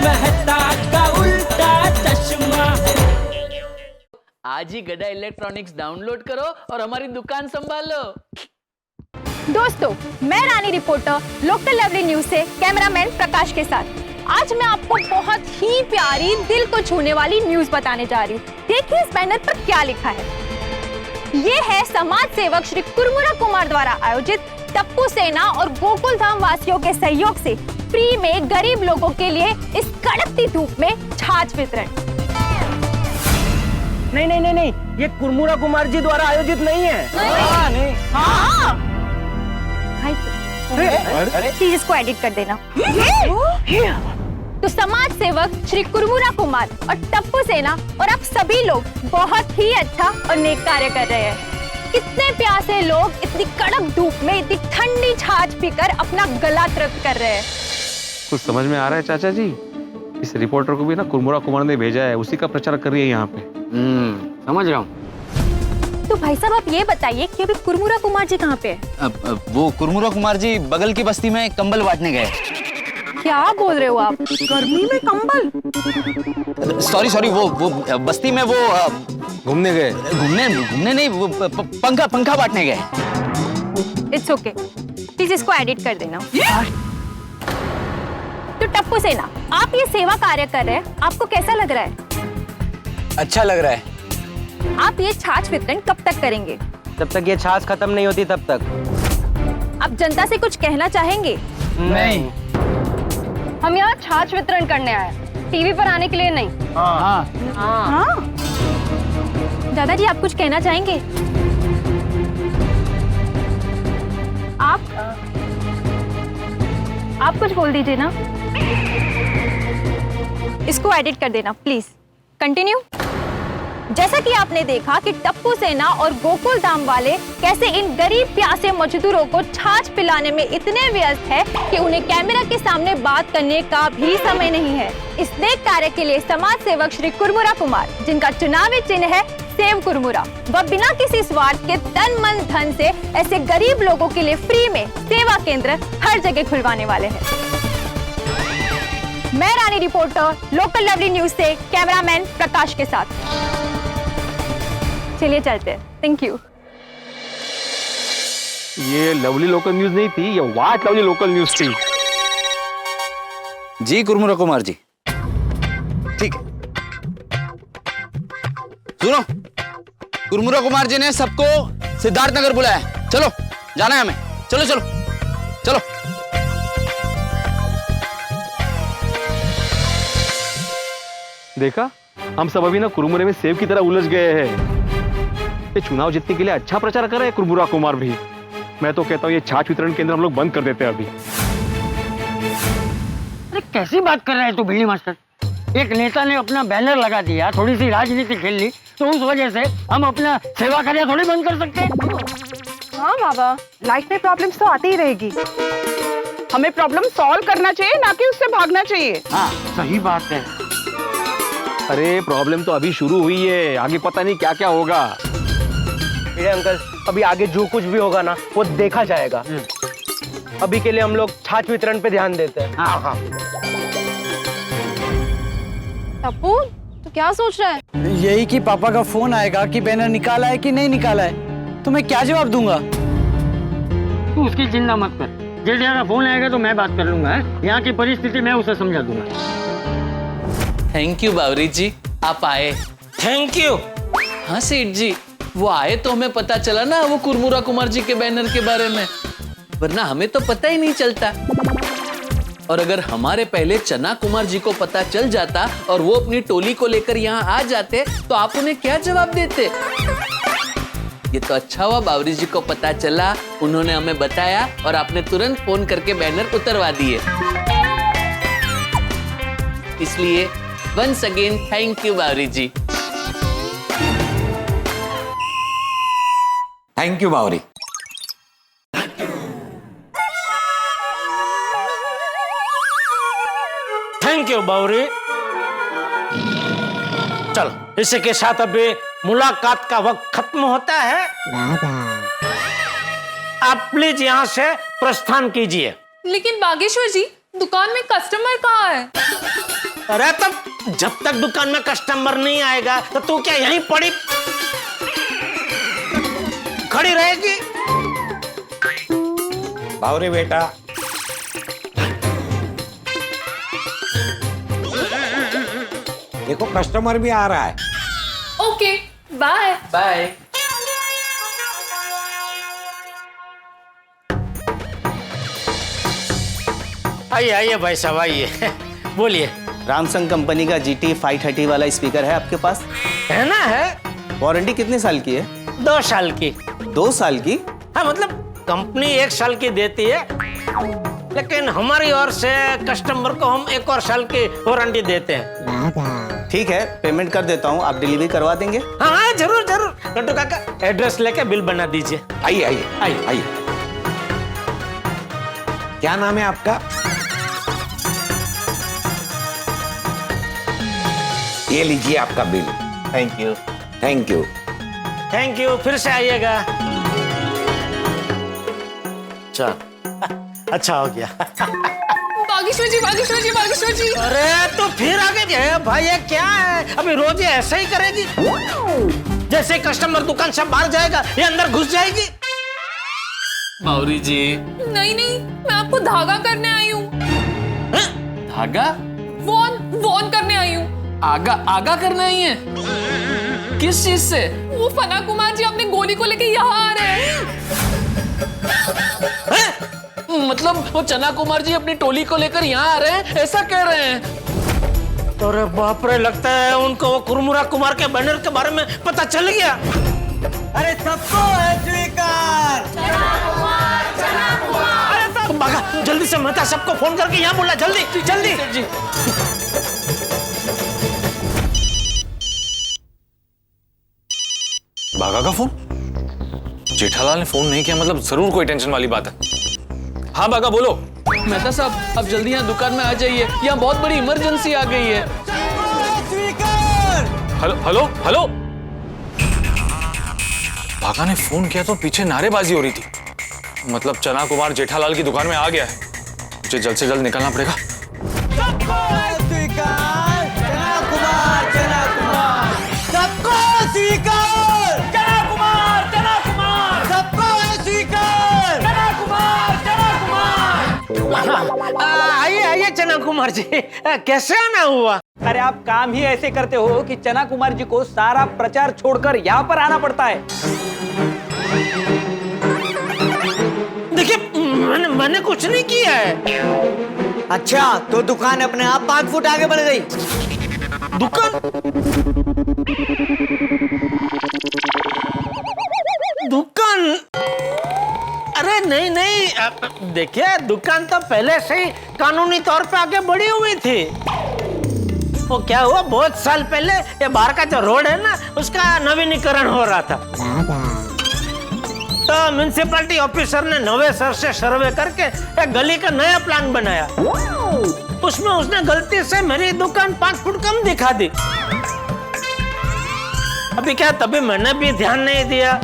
मेहता का उल्टा चश्मा। आज ही गड़ा इलेक्ट्रॉनिक्स डाउनलोड करो और हमारी दुकान संभालो। दोस्तों, मैं रानी रिपोर्टर लोकल लवली न्यूज से कैमरामैन प्रकाश के साथ आज मैं आपको बहुत ही प्यारी दिल को छूने वाली न्यूज बताने जा रही हूँ। देखिए इस बैनर पर क्या लिखा है। ये है समाज सेवक श्री कुरमुरा कुमार द्वारा आयोजित टप्पू सेना और गोकुल धाम वासियों के सहयोग से फ्री में गरीब लोगों के लिए इस कड़कती धूप में छाछ वितरण। नहीं, ये कुरमुरा कुमार जी द्वारा आयोजित नहीं है। नहीं। प्लीज इसको एडिट कर देना। तो समाज सेवक श्री कुरमुरा कुमार और टप्पू सेना और आप सभी लोग बहुत ही अच्छा और नेक कार्य कर रहे हैं। कितने प्यासे लोग इतनी कड़क धूप में इतनी ठंडी छाछ पीकर अपना गला तृप्त कर रहे हैं। कुछ समझ में आ रहा है चाचा जी? इस रिपोर्टर को भी ना कुरमुरा कुमार ने भेजा है, उसी का प्रचार कर रही है यहाँ पे। समझ रहा हूँ। तो भाई साहब आप ये बताइए कि अभी कुरमुरा कुमार जी कहाँ पे है? वो कुरमुरा कुमार जी बगल की बस्ती में कंबल बांटने गए। क्या बोल रहे हो आप? गर्मी में कंबल? सॉरी, वो बस्ती में वो घूमने गए। घूमने नहीं, वो पंखा बांटने गए। इट्स ओके, प्लीज इसको एडिट कर देना। तो टप्पू सेना, आप ये सेवा कार्य कर रहे हैं, आपको कैसा लग रहा है? अच्छा लग रहा है। आप ये छाछ वितरण कब तक करेंगे? जब तक ये छाछ खत्म नहीं होती तब तक। आप जनता से कुछ कहना चाहेंगे? नहीं। हम यहाँ छाछ वितरण करने आए, टीवी पर आने के लिए नहीं। हाँ। दादाजी आप कुछ कहना चाहेंगे? आप कुछ बोल दीजिए ना। इसको एडिट कर देना प्लीज। कंटिन्यू। जैसा कि आपने देखा कि टप्पू सेना और गोकुल धाम वाले कैसे इन गरीब प्यासे मजदूरों को छाछ पिलाने में इतने व्यस्त है कि उन्हें कैमरा के सामने बात करने का भी समय नहीं है। इस नेक कार्य के लिए समाज सेवक श्री कुरमुरा कुमार, जिनका चुनावी चिन्ह है सेव कुरमुरा, वह बिना किसी स्वार्थ के तन मन धन से ऐसे गरीब लोगों के लिए फ्री में सेवा केंद्र हर जगह खुलवाने वाले हैं। मैं रानी रिपोर्टर लोकल लवली न्यूज से कैमरामैन प्रकाश के साथ। चलिए चलते हैं। Thank you. ये लवली लोकल न्यूज नहीं थी, ये वाट लवली लोकल न्यूज थी। जी कुरमुरा कुमार जी, ठीक है। सुनो, कुरमुरा कुमार जी ने सबको सिद्धार्थनगर बुलाया। चलो, जाना है हमें। चलो। देखा, हम सब अभी ना कुरमुरे में सेब की तरह उलझ गए हैं। ये चुनाव जीतने के लिए अच्छा प्रचार कर रहे हैं कुरमुरा कुमार भी। मैं तो कहता हूँ ये छाछ वितरण केंद्र हम लोग बंद कर देते हैं अभी। अरे कैसी बात कर रहे हैं तू भिड़ी मास्टर? एक नेता ने अपना बैनर लगा दिया, थोड़ी सी राजनीति खेल ली, तो उस वजह से हम अपना सेवा कार्य थोड़ी बंद कर सकते हैं। हाँ बाबा, लाइफ में प्रॉब्लम्स तो आती ही रहेगी। हमें प्रॉब्लम सॉल्व करना चाहिए, ना कि उससे भागना चाहिए। हाँ, सही बात है। अरे प्रॉब्लम तो अभी शुरू हुई है, आगे पता नहीं क्या क्या होगा। अंकल, अभी आगे जो कुछ भी होगा ना वो देखा जाएगा। अभी के लिए हम लोग छाछ वितरण पे ध्यान देते हैं। हाँ। टप्पू, तो क्या सोच रहा है? यही कि पापा का फोन आएगा कि बैनर निकाला है कि नहीं निकाला है, तो मैं क्या जवाब दूंगा? तू उसकी चिंता मत कर। जेठिया का फोन आएगा तो मैं बात कर लूंगा। यहाँ की परिस्थिति मैं उसे समझा दूंगा। थैंक यू बावरी जी, आप आए। Thank you. हाँ सेठ जी, वो आए तो हमें पता चला ना वो कुरमुरा कुमार जी के बैनर के बारे में, वरना हमें तो पता ही नहीं चलता। और अगर हमारे पहले चना कुमार जी को पता चल जाता और वो अपनी टोली को लेकर यहाँ आ जाते तो आप उन्हें क्या जवाब देते? ये तो अच्छा हुआ बावरी जी को पता चला, उन्होंने हमें बताया और आपने तुरंत फोन करके बैनर उतरवा दिए। इसलिए once again thank you Bawri ji. Thank you Bawri. Thank you Bawri. चलो, इसी के साथ अभी मुलाकात का वक्त खत्म होता है। आप प्लीज यहाँ से प्रस्थान कीजिए। लेकिन बागेश्वर जी, दुकान में कस्टमर कहाँ है? अरे तब जब तक दुकान में कस्टमर नहीं आएगा तो तू क्या यहीं पड़ी खड़ी रहेगी? बावरे बेटा, देखो कस्टमर भी आ रहा है। Okay, bye bye. आइए आइए भाई साहब आइए। बोलिए। रामसंग कंपनी का GT 530 वाला स्पीकर है आपके पास? है ना, है। वारंटी कितने साल की है? 2 साल की। 2 साल की? हाँ, मतलब कंपनी 1 साल की देती है, लेकिन हमारी ओर से कस्टमर को हम 1 और साल की वारंटी देते हैं। ठीक है, पेमेंट कर देता हूँ, आप डिलीवरी करवा देंगे? हाँ जरूर जरूर। लड्डू काका एड्रेस लेके बिल बना दीजिए। आइए आइए आइए आइए। क्या नाम है आपका? ये लीजिए आपका bill. Thank you. Thank you. Thank you, फिर से आइएगा। चल, अच्छा हो गया। बागेश्वर जी, बागेश्वर जी, बागेश्वर जी। अरे तो फिर आगे गए भाई, ये क्या है? अभी रोज ये ऐसा ही करेगी? जैसे कस्टमर दुकान से बाहर जाएगा ये अंदर घुस जाएगी। बावरी जी। नहीं नहीं, मैं आपको धागा करने आई हूँ। धागा? वॉन करने आई हूँ। आगा आगा करना ही है? किस चीज से? वो फना कुमार जी अपनी गोली को लेके यहाँ आ रहे हैं। मतलब वो चना कुमार जी अपनी टोली को लेकर यहाँ आ रहे हैं, ऐसा कह रहे हैं? अरे बाप रे, लगता है उनको वो कुरमुरा कुमार के बैनर के बारे में पता चल गया। अरे सबको है स्वीकार। अरे सब भागा, जल्दी से मेहता सबको फोन करके यहाँ बोला, जल्दी जल्दी जी। बागा का फोन? जेठालाल ने फोन नहीं किया, मतलब जरूर कोई टेंशन वाली बात है। हाँ बागा बोलो। मेहता साहब अब जल्दी यहाँ दुकान में आ जाइए, यहाँ बहुत बड़ी इमरजेंसी आ गई है। Hello hello hello. बागा ने फोन किया तो पीछे नारेबाजी हो रही थी, मतलब चना कुमार जेठालाल की दुकान में आ गया है। मुझे जल्द से जल्द निकलना पड़ेगा। सबको स्वीकार। चना कुमार, चना कुमार। सबको स्वीकार। चना कुमार, चना कुमार। सबको स्वीकार। चना कुमार, चना कुमार। आइए आइए चना कुमार जी, कैसे आना हुआ? अरे आप काम ही ऐसे करते हो कि चना कुमार जी को सारा प्रचार छोड़कर यहाँ पर आना पड़ता है। देखिए मैंने कुछ नहीं किया है। अच्छा, तो दुकान अपने आप 5 फुट आगे बढ़ गई। दुकान दुकान अरे नहीं नहीं, देखिए दुकान तो पहले से ही कानूनी तौर पे आगे बढ़ी हुई थी। वो क्या हुआ, बहुत साल पहले ये बाहर का जो रोड है ना, उसका नवीनीकरण हो रहा था, तो म्युनिसिपैलिटी ऑफिसर ने नवे सर से सर्वे करके एक गली का नया प्लान बनाया। उसमें उसने गलती से मेरी दुकान 5 फुट कम दिखा दी। अभी क्या, तभी मैंने भी ध्यान नहीं दिया।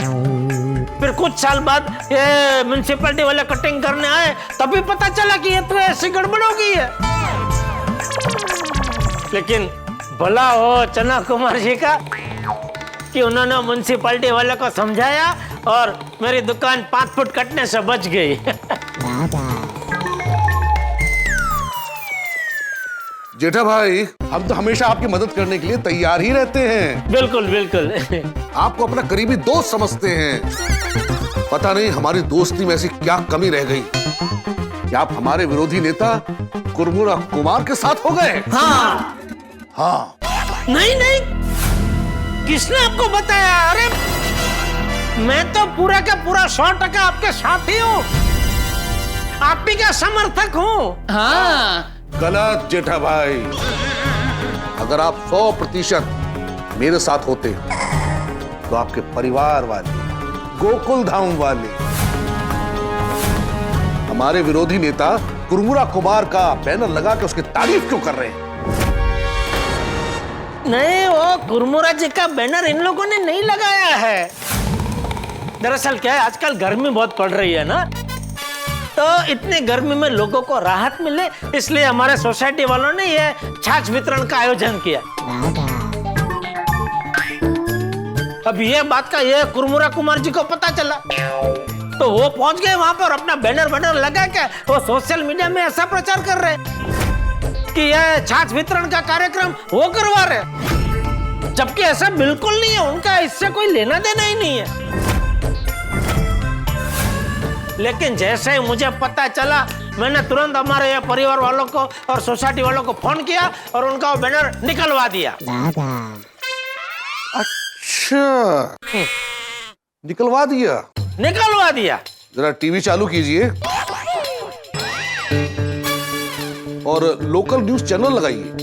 फिर कुछ साल बाद ये म्युनिसिपैलिटी वाले कटिंग करने आए, तभी पता चला कि ये तो ऐसी गड़बड़ हो गई है। लेकिन भला हो चना कुमार जी का कि उन्होंने म्युनिसिपैलिटी वाले को समझाया और मेरी दुकान 5 फुट कटने से बच गई। जेठा भाई, हम तो हमेशा आपकी मदद करने के लिए तैयार ही रहते हैं। बिल्कुल बिल्कुल। आपको अपना करीबी दोस्त समझते हैं। पता नहीं हमारी दोस्ती में ऐसी क्या कमी रह गई कि आप हमारे विरोधी नेता कुरमुरा कुमार के साथ हो गए। हाँ हाँ। नहीं नहीं, किसने आपको बताया? अरे मैं तो पूरा का पूरा 100% आपके साथ ही हूँ, आप भी का समर्थक हूँ। हाँ गलत जेठा भाई, अगर आप 100% मेरे साथ होते तो आपके परिवार वाले, गोकुल धाम वाले, हमारे विरोधी नेता कुरमुरा कुमार का बैनर लगा के उसकी तारीफ क्यों कर रहे हैं? नहीं, वो कुरमुरा जी का बैनर इन लोगों ने नहीं लगाया है। दरअसल क्या है, आजकल गर्मी बहुत पड़ रही है ना, तो इतनी गर्मी में लोगों को राहत मिले, इसलिए हमारे सोसाइटी वालों ने ये छाछ वितरण का आयोजन किया। अब ये बात का ये कुरमुरा कुमार जी को पता चला, तो वो पहुंच गए वहां पर, अपना बैनर लगा के वो सोशल मीडिया में ऐसा प्रचार कर रहे कि ये छाछ वितरण का कार्यक्रम वो करवा रहे, जबकि ऐसा बिल्कुल नहीं है, उनका इससे कोई लेना देना ही नहीं है। लेकिन जैसे ही मुझे पता चला, मैंने तुरंत हमारे ये परिवार वालों को और सोसाइटी वालों को फोन किया और उनका वो बैनर निकलवा दिया। अच्छा, निकलवा दिया। जरा टीवी चालू कीजिए और लोकल न्यूज चैनल लगाइए।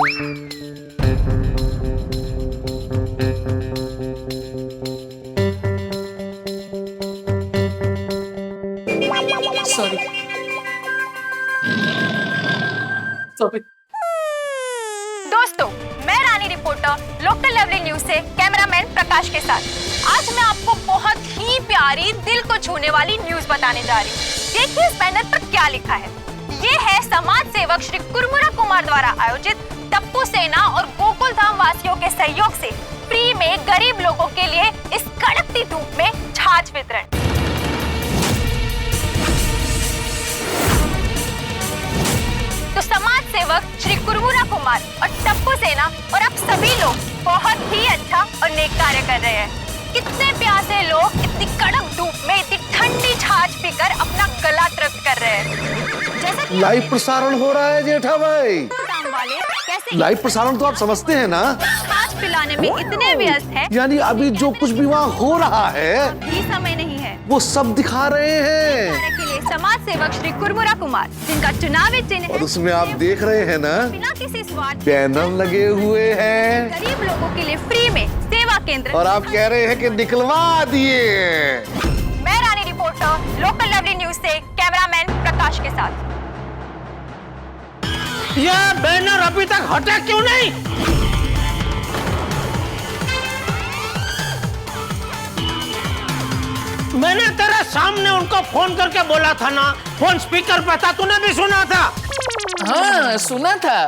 सॉरी। दोस्तों, मैं रानी रिपोर्टर लोकल लवली न्यूज से कैमरामैन प्रकाश के साथ आज मैं आपको बहुत ही प्यारी, दिल को छूने वाली न्यूज बताने जा रही हूँ। देखिए इस बैनर पर क्या लिखा है। ये है समाज सेवक श्री कुरमुरा कुमार द्वारा आयोजित टप्पू सेना और गोकुल धाम वासियों के सहयोग से फ्री में गरीब लोगों के लिए इस कड़कती धूप में छाछ वितरण। तो समाज सेवक श्री कुरमुरा कुमार और टप्पू सेना और आप सभी लोग बहुत ही अच्छा और नेक कार्य कर रहे हैं। कितने प्यासे लोग इतनी कड़क धूप में इतनी ठंडी छाछ पीकर अपना गला तृप्त कर रहे हैं। जैसा कि लाइव प्रसारण हो रहा है जेठा भाई। काम वाले कैसे लाइव प्रसारण तो आप समझते हैं ना? छाछ पिलाने में इतने व्यस्त हैं, यानी अभी जो कुछ भी वहाँ हो रहा है भी समय नहीं है। वो सब दिखा रहे हैं। के लिए समाज सेवक श्री कुरमुरा कुमार, जिनका चुनावी चिन्ह और उसमें आप देख रहे हैं ना, बिना किसी स्वार्थ बैनर लगे हुए हैं, गरीब लोगों के लिए फ्री में सेवा केंद्र। और आप कह रहे हैं कि निकलवा दिए। मैं रानी रिपोर्टर लोकल लवली न्यूज से कैमरामैन प्रकाश के साथ। यह बैनर अभी तक हटा क्यों नहीं? मैंने तेरे सामने उनको फोन करके बोला था ना, फोन स्पीकर पे था, तूने भी सुना था? हाँ सुना था।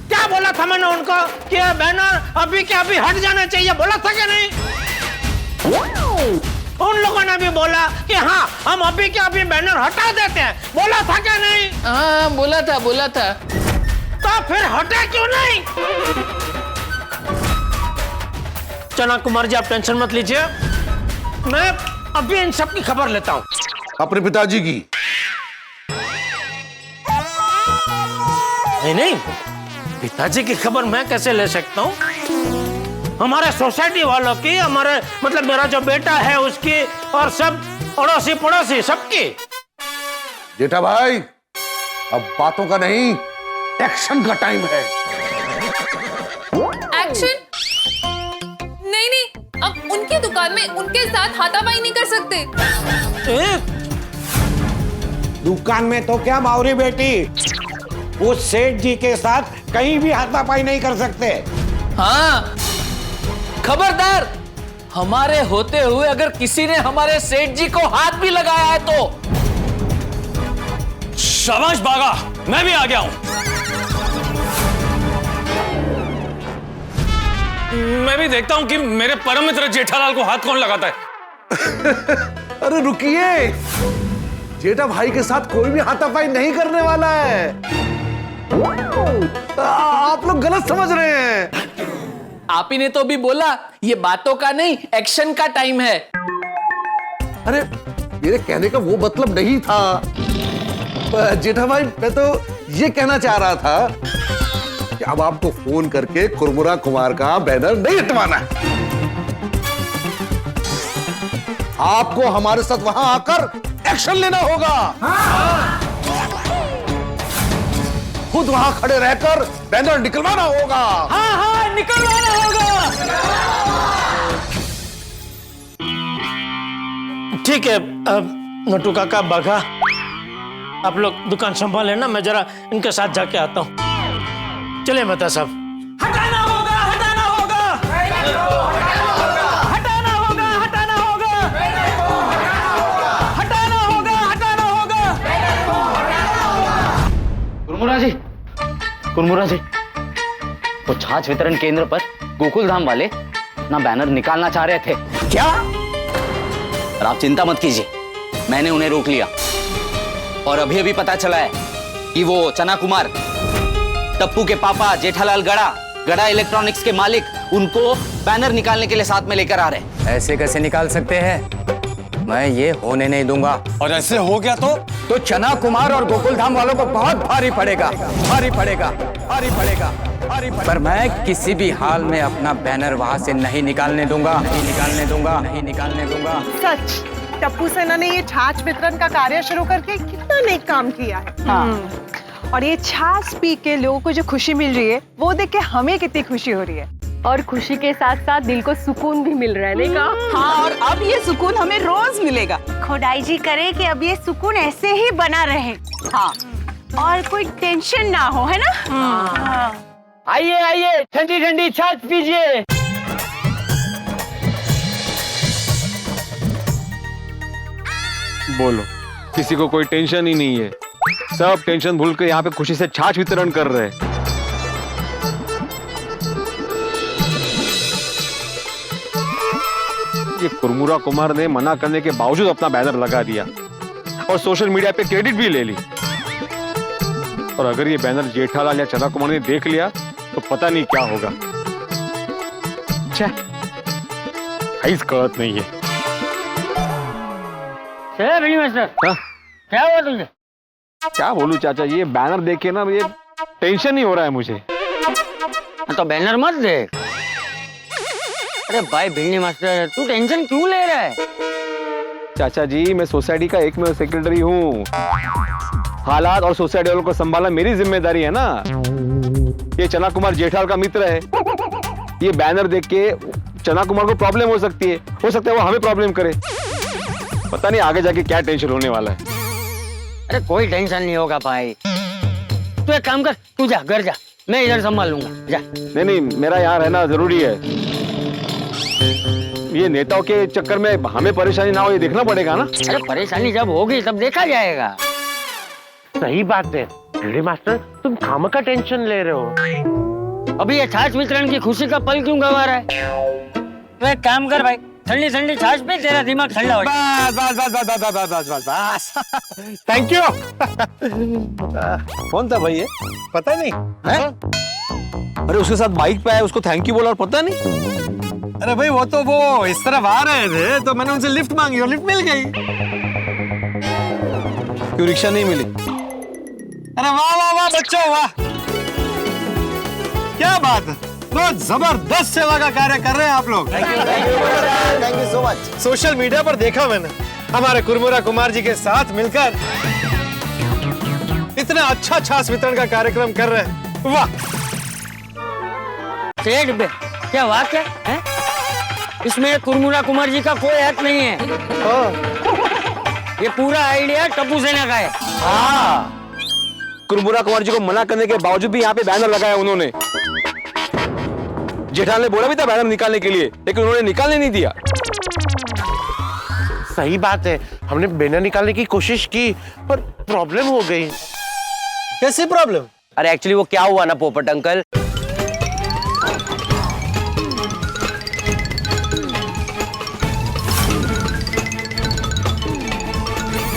क्या बोला था मैंने उनको कि यह बैनर अभी के अभी हट जाना चाहिए, बोला था क्या नहीं? उन लोगों ने भी बोला कि हाँ हम अभी के अभी बैनर हटा देते हैं, बोला था क्या नहीं? हाँ बोला था। तो फिर हटा क्यों नहीं? चना कुमार जी आप टेंशन मत लीजिए, मैं अभी इन सब की खबर लेता हूँ। अपने पिताजी की? नहीं, पिताजी की खबर मैं कैसे ले सकता हूँ? हमारे सोसाइटी वालों की, हमारे मतलब मेरा जो बेटा है उसकी, और सब अड़ोसी पड़ोसी सबकी। जेठा भाई अब बातों का नहीं, एक्शन का टाइम है। एक्शन? नहीं, अब उनकी दुकान में उनके साथ हाथापाई नहीं कर सकते। दुकान में तो क्या बावरी बेटी, उस सेठ जी के साथ कहीं भी हाथापाई नहीं कर सकते। हाँ खबरदार, हमारे होते हुए अगर किसी ने हमारे सेठ जी को हाथ भी लगाया है तो। शाबाश बागा, मैं भी आ गया हूं। मैं भी देखता हूं कि मेरे परम मित्र जेठालाल को हाथ कौन लगाता है। अरे रुकिए, जेठा भाई के साथ कोई भी हाथापाई नहीं करने वाला है। आप लोग गलत समझ रहे हैं। आप ही ने तो भी बोला ये बातों का नहीं, एक्शन का टाइम है। अरे मेरे कहने का वो मतलब नहीं था जेठा भाई, मैं तो ये कहना चाह रहा था कि अब आपको फोन करके कुरमुरा कुमार का बैनर नहीं हटवाना है। आपको हमारे साथ वहां आकर एक्शन लेना होगा। खुद वहां खड़े रहकर बैनर निकलवाना होगा। हाँ निकलवाना होगा। ठीक है, नटू काका, बाघा, आप लोग दुकान संभाले ना, मैं जरा इनके साथ जाके आता हूँ। चलिए मेहता साहब। हटाना होगा, हटाना होगा, हटाना होगा, हटाना होगा, हटाना होगा, हटाना होगा, कुरमुरा जी, तो छाछ वितरण केंद्र पर गोकुल धाम वाले अपना बैनर निकालना चाह रहे थे। क्या? और आप चिंता मत कीजिए, मैंने उन्हें रोक लिया और अभी अभी पता चला है कि वो चना कुमार, टप्पू के पापा जेठालाल गड़ा इलेक्ट्रॉनिक्स के मालिक, उनको बैनर निकालने के लिए साथ में लेकर आ रहे हैं। ऐसे कैसे निकाल सकते हैं? मैं ये होने नहीं दूंगा। और ऐसे हो गया तो चना कुमार और गोकुल धाम वालों को बहुत भारी पड़ेगा, भारी पड़ेगा, भारी पड़ेगा, भारी पड़ेगा। पर मैं किसी भी हाल में अपना बैनर वहां से नहीं निकालने दूंगा, नहीं निकालने दूंगा, नहीं निकालने दूंगा। सच, टप्पू सेना ने ये छाछ वितरण का कार्य शुरू करके कितना नेक काम किया है। और ये छाछ पी के लोगों को जो खुशी मिल रही है, वो देख के हमें कितनी खुशी हो रही है। और खुशी के साथ साथ दिल को सुकून भी मिल रहा है, नहीं का? हाँ, और अब ये सुकून हमें रोज मिलेगा। खुदाई जी करे कि अब ये सुकून ऐसे ही बना रहे। हाँ, और कोई टेंशन ना हो, है ना? हाँ। आइए आइए, ठंडी ठंडी छाछ पीजिए। बोलो, किसी को कोई टेंशन ही नहीं है, सब टेंशन भूल के यहाँ पे खुशी से छाछ वितरण कर रहे हैं। ये कुरमुरा कुमार ने मना करने के बावजूद अपना बैनर लगा दिया और सोशल मीडिया पे क्रेडिट भी ले ली। और अगर ये बैनर जेठालाल या चना कुमार ने देख लिया तो पता नहीं क्या होगा। काहीच कळत नाहीये। मास्टर, क्या हुआ तुझे? क्या बोलूं चाचा, ये बैनर देख के ना ये टेंशन ही हो रहा है मुझे। तो बैनर मत देख। अरे भाई भिड़नी मास्टर, तू टेंशन क्यों ले रहा है? चाचा जी, मैं सोसाइटी का एकमेव सेक्रेटरी हूँ। हालात और सोसाइटी वालों को संभालना मेरी जिम्मेदारी है ना। ये चना कुमार जेठालाल का मित्र है, ये बैनर देख के चना कुमार को प्रॉब्लम हो सकती है, हो सकता है वो हमें प्रॉब्लम करे। पता नहीं आगे जाके क्या टेंशन होने वाला है। अरे कोई टेंशन नहीं होगा भाई, तू एक काम कर, तू जा घर जा, मैं इधर संभाल लूंगा, जा। नहीं, मेरा यहाँ रहना जरूरी है। ये नेताओं के चक्कर में हमें परेशानी ना हो, ये देखना पड़ेगा ना। अरे परेशानी जब होगी तब देखा जाएगा। सही बात है भिड़नी मास्टर, तुम खामखा टेंशन ले रहे हो। अभी ये छाछ वितरण की खुशी का पल क्यों गवा रहा है? तो एक काम कर भाई, ठंडी ठंडी छाछ पे तेरा दिमाग ठंडा हो जाए। बस थैंक यू। कौन था भाई ये? पता नहीं है? अरे उसके साथ बाइक पे आया, उसको थैंक यू बोला और पता नहीं। अरे भाई वो इस तरफ आ रहे थे तो मैंने उनसे लिफ्ट मांगी और लिफ्ट मिल गई। क्यों रिक्शा नहीं मिली? अरे वाह वाह वाह बच्चों वाह, क्या बात है, बहुत जबरदस्त सेवा का कार्य कर रहे हैं आप लोग। Thank you so much. Social media पर देखा मैंने, हमारे कुरमुरा कुमार जी के साथ मिलकर इतना अच्छा छाछ वितरण का कार्यक्रम कर रहे हैं, वाह। क्या वाह क्या है? इसमें कुरमुरा कुमार जी का कोई हक नहीं है। ये पूरा आइडिया टप्पू सेना का है। हाँ, कुरमुरा कुमार जी को मना करने के बावजूद भी यहाँ पे बैनर लगाया उन्होंने। जेठालाल ने बोला भी था बैनर निकालने के लिए, लेकिन उन्होंने निकालने नहीं दिया। सही बात है, हमने बैनर निकालने की कोशिश की पर प्रॉब्लम हो गई। कैसी प्रॉब्लम? अरे एक्चुअली वो क्या हुआ ना पोपट अंकल,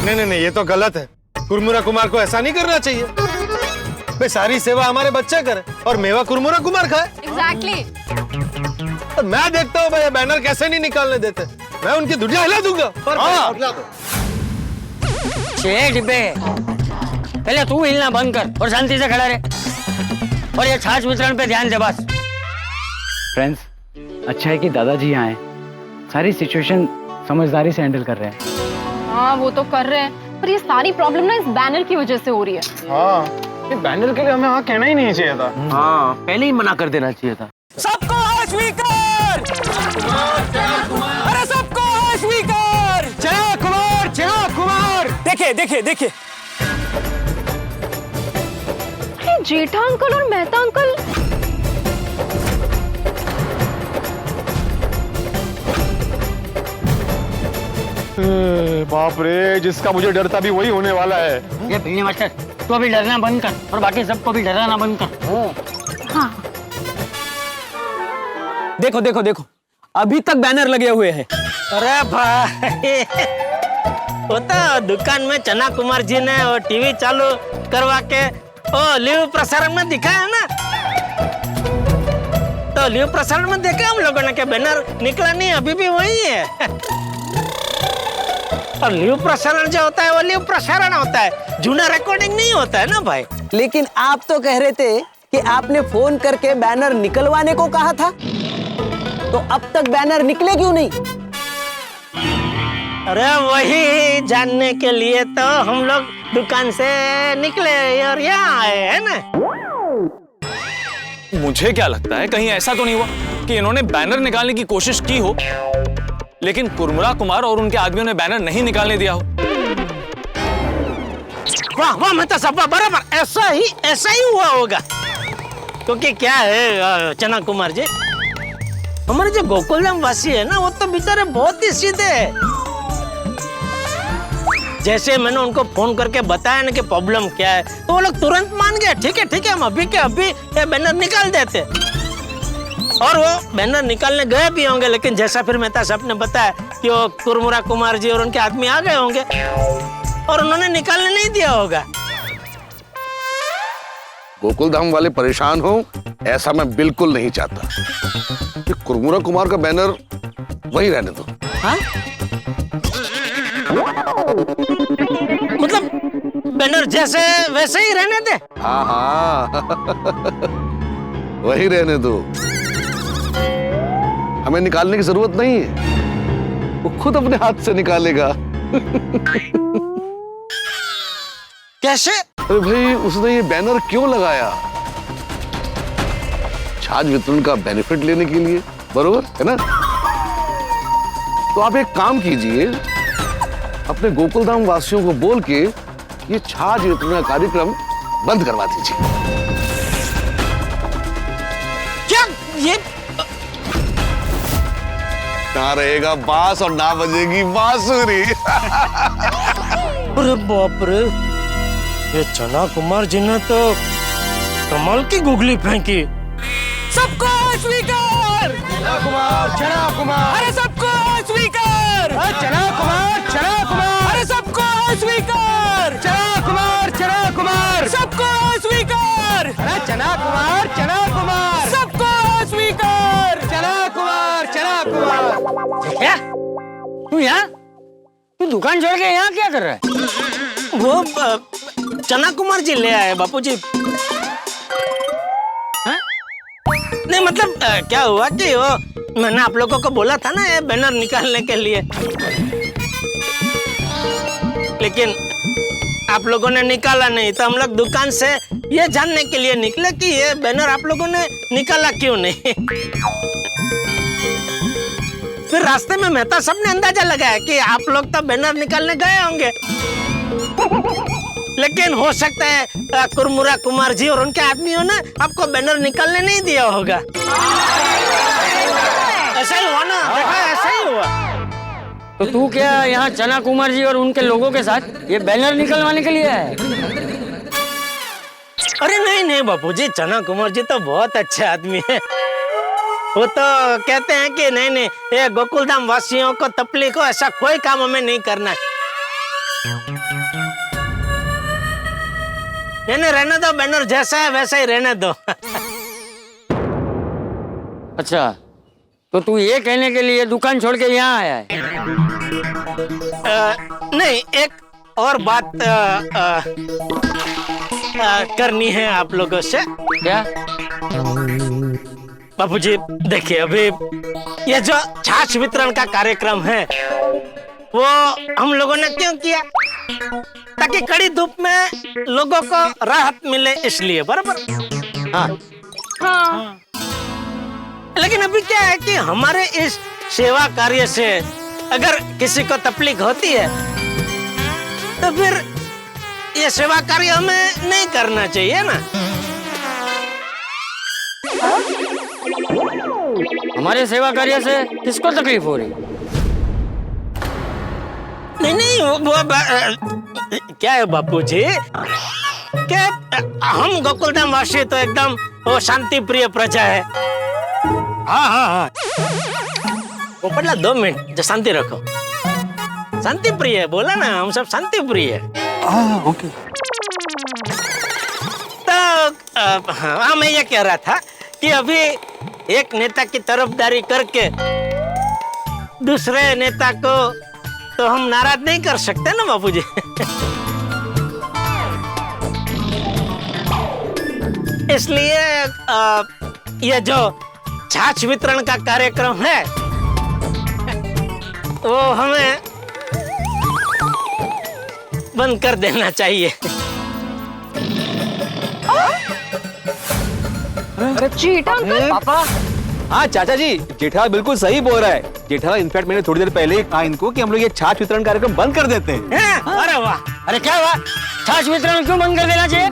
नहीं, ये तो गलत है। कुरमुरा कुमार को ऐसा नहीं करना चाहिए। भाई सारी सेवा हमारे बच्चे करे और मेवा कुरमुरा कुमार खाए। एग्जैक्टली। और मैं देखता हूँ भाई बैनर कैसे नहीं निकालने देते, मैं उनकी दुनिया हिला दूंगा। डिब्बे, पहले तू हिलना बंद कर और शांति से खड़ा रहे और ये छाछ वितरण पे ध्यान दे बस। फ्रेंड्स, अच्छा है कि दादाजी यहाँ हैं, सारी सिचुएशन समझदारी से हैंडल कर रहे हैं। हाँ वो तो कर रहे हैं, पर ये सारी प्रॉब्लम ना इस बैनर की वजह से हो रही है। हाँ, ये बैनर के लिए हमें वहाँ कहना ही नहीं चाहिए था। हाँ, पहले ही मना कर देना चाहिए था। सबको है स्वीकार, अरे सबको है स्वीकार। चना कुमार, देखिए जेठा अंकल और मेहता अंकल, बाप रे, जिसका मुझे डर था भी वही होने वाला है। ये भिड़नी मास्टर, तो अभी डरना बंद कर और बाकी सबको भी डराना बंद कर। हाँ देखो देखो देखो, अभी तक बैनर लगे हुए हैं। अरे भाई, वो तो दुकान में चना कुमार जी ने वो टीवी चालू करवा के वो लिव प्रसारण में दिखाया ना, तो लिव प्रसारण में देखा हम लोगों ने कि बैनर निकला नहीं, अभी भी वही है। और लिव प्रसारण जो होता है वो लिव प्रसारण होता है, जूना रिकॉर्डिंग नहीं होता है ना भाई। लेकिन आप तो कह रहे थे कि आपने फोन करके बैनर निकलवाने को कहा था, तो अब तक बैनर निकले क्यों नहीं? अरे वही जानने के लिए तो हम लोग दुकान से निकले और यहाँ आए हैं ना। मुझे क्या लगता है, कहीं ऐसा तो नहीं हुआ कि इन्होंने बैनर निकालने की कोशिश की हो, लेकिन कुरमुरा कुमार और उनके आदमियों ने बैनर नहीं निकालने दिया हो। वाह वाह, मैं तो सब बराबर ऐसा ही हुआ होगा। क्योंकि क्या है चना कुमार जी, हमारे जो गोकुलधाम वासी है ना, वो तो बेचारे बहुत ही सीधे हैं। जैसे मैंने उनको फोन करके बताया ना कि प्रॉब्लम क्या है, तो वो लोग तुरंत मान गए। ठीक है, हम अभी के अभी ये बैनर निकाल देते। और वो बैनर निकालने गए भी होंगे, लेकिन जैसा फिर मेहता साहब ने बताया कि वो कुरमुरा कुमार जी और उनके आदमी आ गए होंगे और उन्होंने निकालने नहीं दिया होगा। गोकुलधाम वाले परेशान हो ऐसा मैं बिल्कुल नहीं चाहता। कि कुरमुरा कुमार का बैनर वही रहने दो। हाँ? मतलब बैनर जैसे वैसे ही रहने दे? हाँ वही रहने दो, हमें निकालने की जरूरत नहीं है, वो खुद अपने हाथ से निकालेगा। कैसे? अरे भाई, उसने ये बैनर क्यों लगाया? छाछ वितरण का बेनिफिट लेने के लिए, बरोबर है ना? तो आप एक काम कीजिए, अपने गोकुलधाम वासियों को बोल के ये छाछ वितरण का कार्यक्रम बंद करवा दीजिए। क्या ये? ना रहेगा बांस और ना बजेगी बांसुरी। अरे बाप रे, ये चना कुमार जी ने तो कमाल की गुगली फेंकी। सबको स्वीकार! चना कुमार, अरे सबको स्वीकार! चना कुमार, अरे सबको स्वीकार! चना कुमार, सबको स्वीकार! अरे चना कुमार, सबको स्वीकार! चना कुमार। क्या तू यहाँ, तू दुकान छोड़ के यहाँ क्या कर रहा है? वो चना कुमार जी ले आए बापूजी। नहीं मतलब क्या हुआ कि वो मैंने आप लोगों को बोला था ना ये बैनर निकालने के लिए, लेकिन आप लोगों ने निकाला नहीं, तो हम लोग दुकान से ये जानने के लिए निकले कि ये बैनर आप लोगों ने निकाला क्यों नहीं। फिर रास्ते में मेहता साहब ने अंदाजा लगाया कि आप लोग तो बैनर निकालने गए होंगे, लेकिन हो सकता है कुरमुरा कुमार जी और उनके आदमियों ने आपको बैनर निकालने नहीं दिया होगा। ऐसा ही हुआ ना? देखा, ऐसा ही हुआ। तो तू क्या यहाँ चना कुमार जी और उनके लोगों के साथ ये बैनर निकलवाने के लिए है? अरे नहीं बापूजी, चना कुमार जी तो बहुत अच्छे आदमी है। वो तो कहते हैं कि नहीं ये गोकुलधाम वासियों को तकलीफ हो ऐसा कोई काम हमें नहीं करना है। नहीं रहने दो, बैनर जैसा है वैसा ही रहने दो। अच्छा, तो तू ये कहने के लिए दुकान छोड़ के यहाँ आया है? नहीं, एक और बात करनी है आप लोगों से। क्या? बापूजी देखिए, अभी ये जो छाछ वितरण का कार्यक्रम है वो हम लोगों ने क्यों किया? ताकि कड़ी धूप में लोगों को राहत मिले, इसलिए। बराबर? हाँ। लेकिन अभी क्या है कि हमारे इस सेवा कार्य से अगर किसी को तकलीफ होती है तो फिर ये सेवा कार्य हमें नहीं करना चाहिए ना। हमारे सेवा कार्य से किसको तकलीफ हो रही? नहीं, वो क्या है बापूजी, कि हम गोकुलधाम वासी तो एकदम वो शांति प्रिय प्रजा है। हाँ हाँ हाँ, पोपटलाल 2 मिनट, जो शांति रखो। शांति प्रिय है, बोला ना, हम सब शांति प्रिय है। हाँ ओके। तो हाँ, मैं ये कह रहा था कि अभी एक नेता की तरफदारी करके दूसरे नेता को तो हम नाराज नहीं कर सकते ना बापूजी। इसलिए ये जो छाछ वितरण का कार्यक्रम है वो हमें बंद कर देना चाहिए। अरे पापा। हाँ चाचा जी, जेठालाल बिल्कुल सही बोल रहा है। जेठालाल इनफैक्ट मैंने थोड़ी देर पहले ही कहा इनको कि हम लोग ये छाछ वितरण कार्यक्रम बंद कर देते हैं। अरे वाह, अरे क्या हुआ? छाछ वितरण क्यों बंद कर देना चाहिए?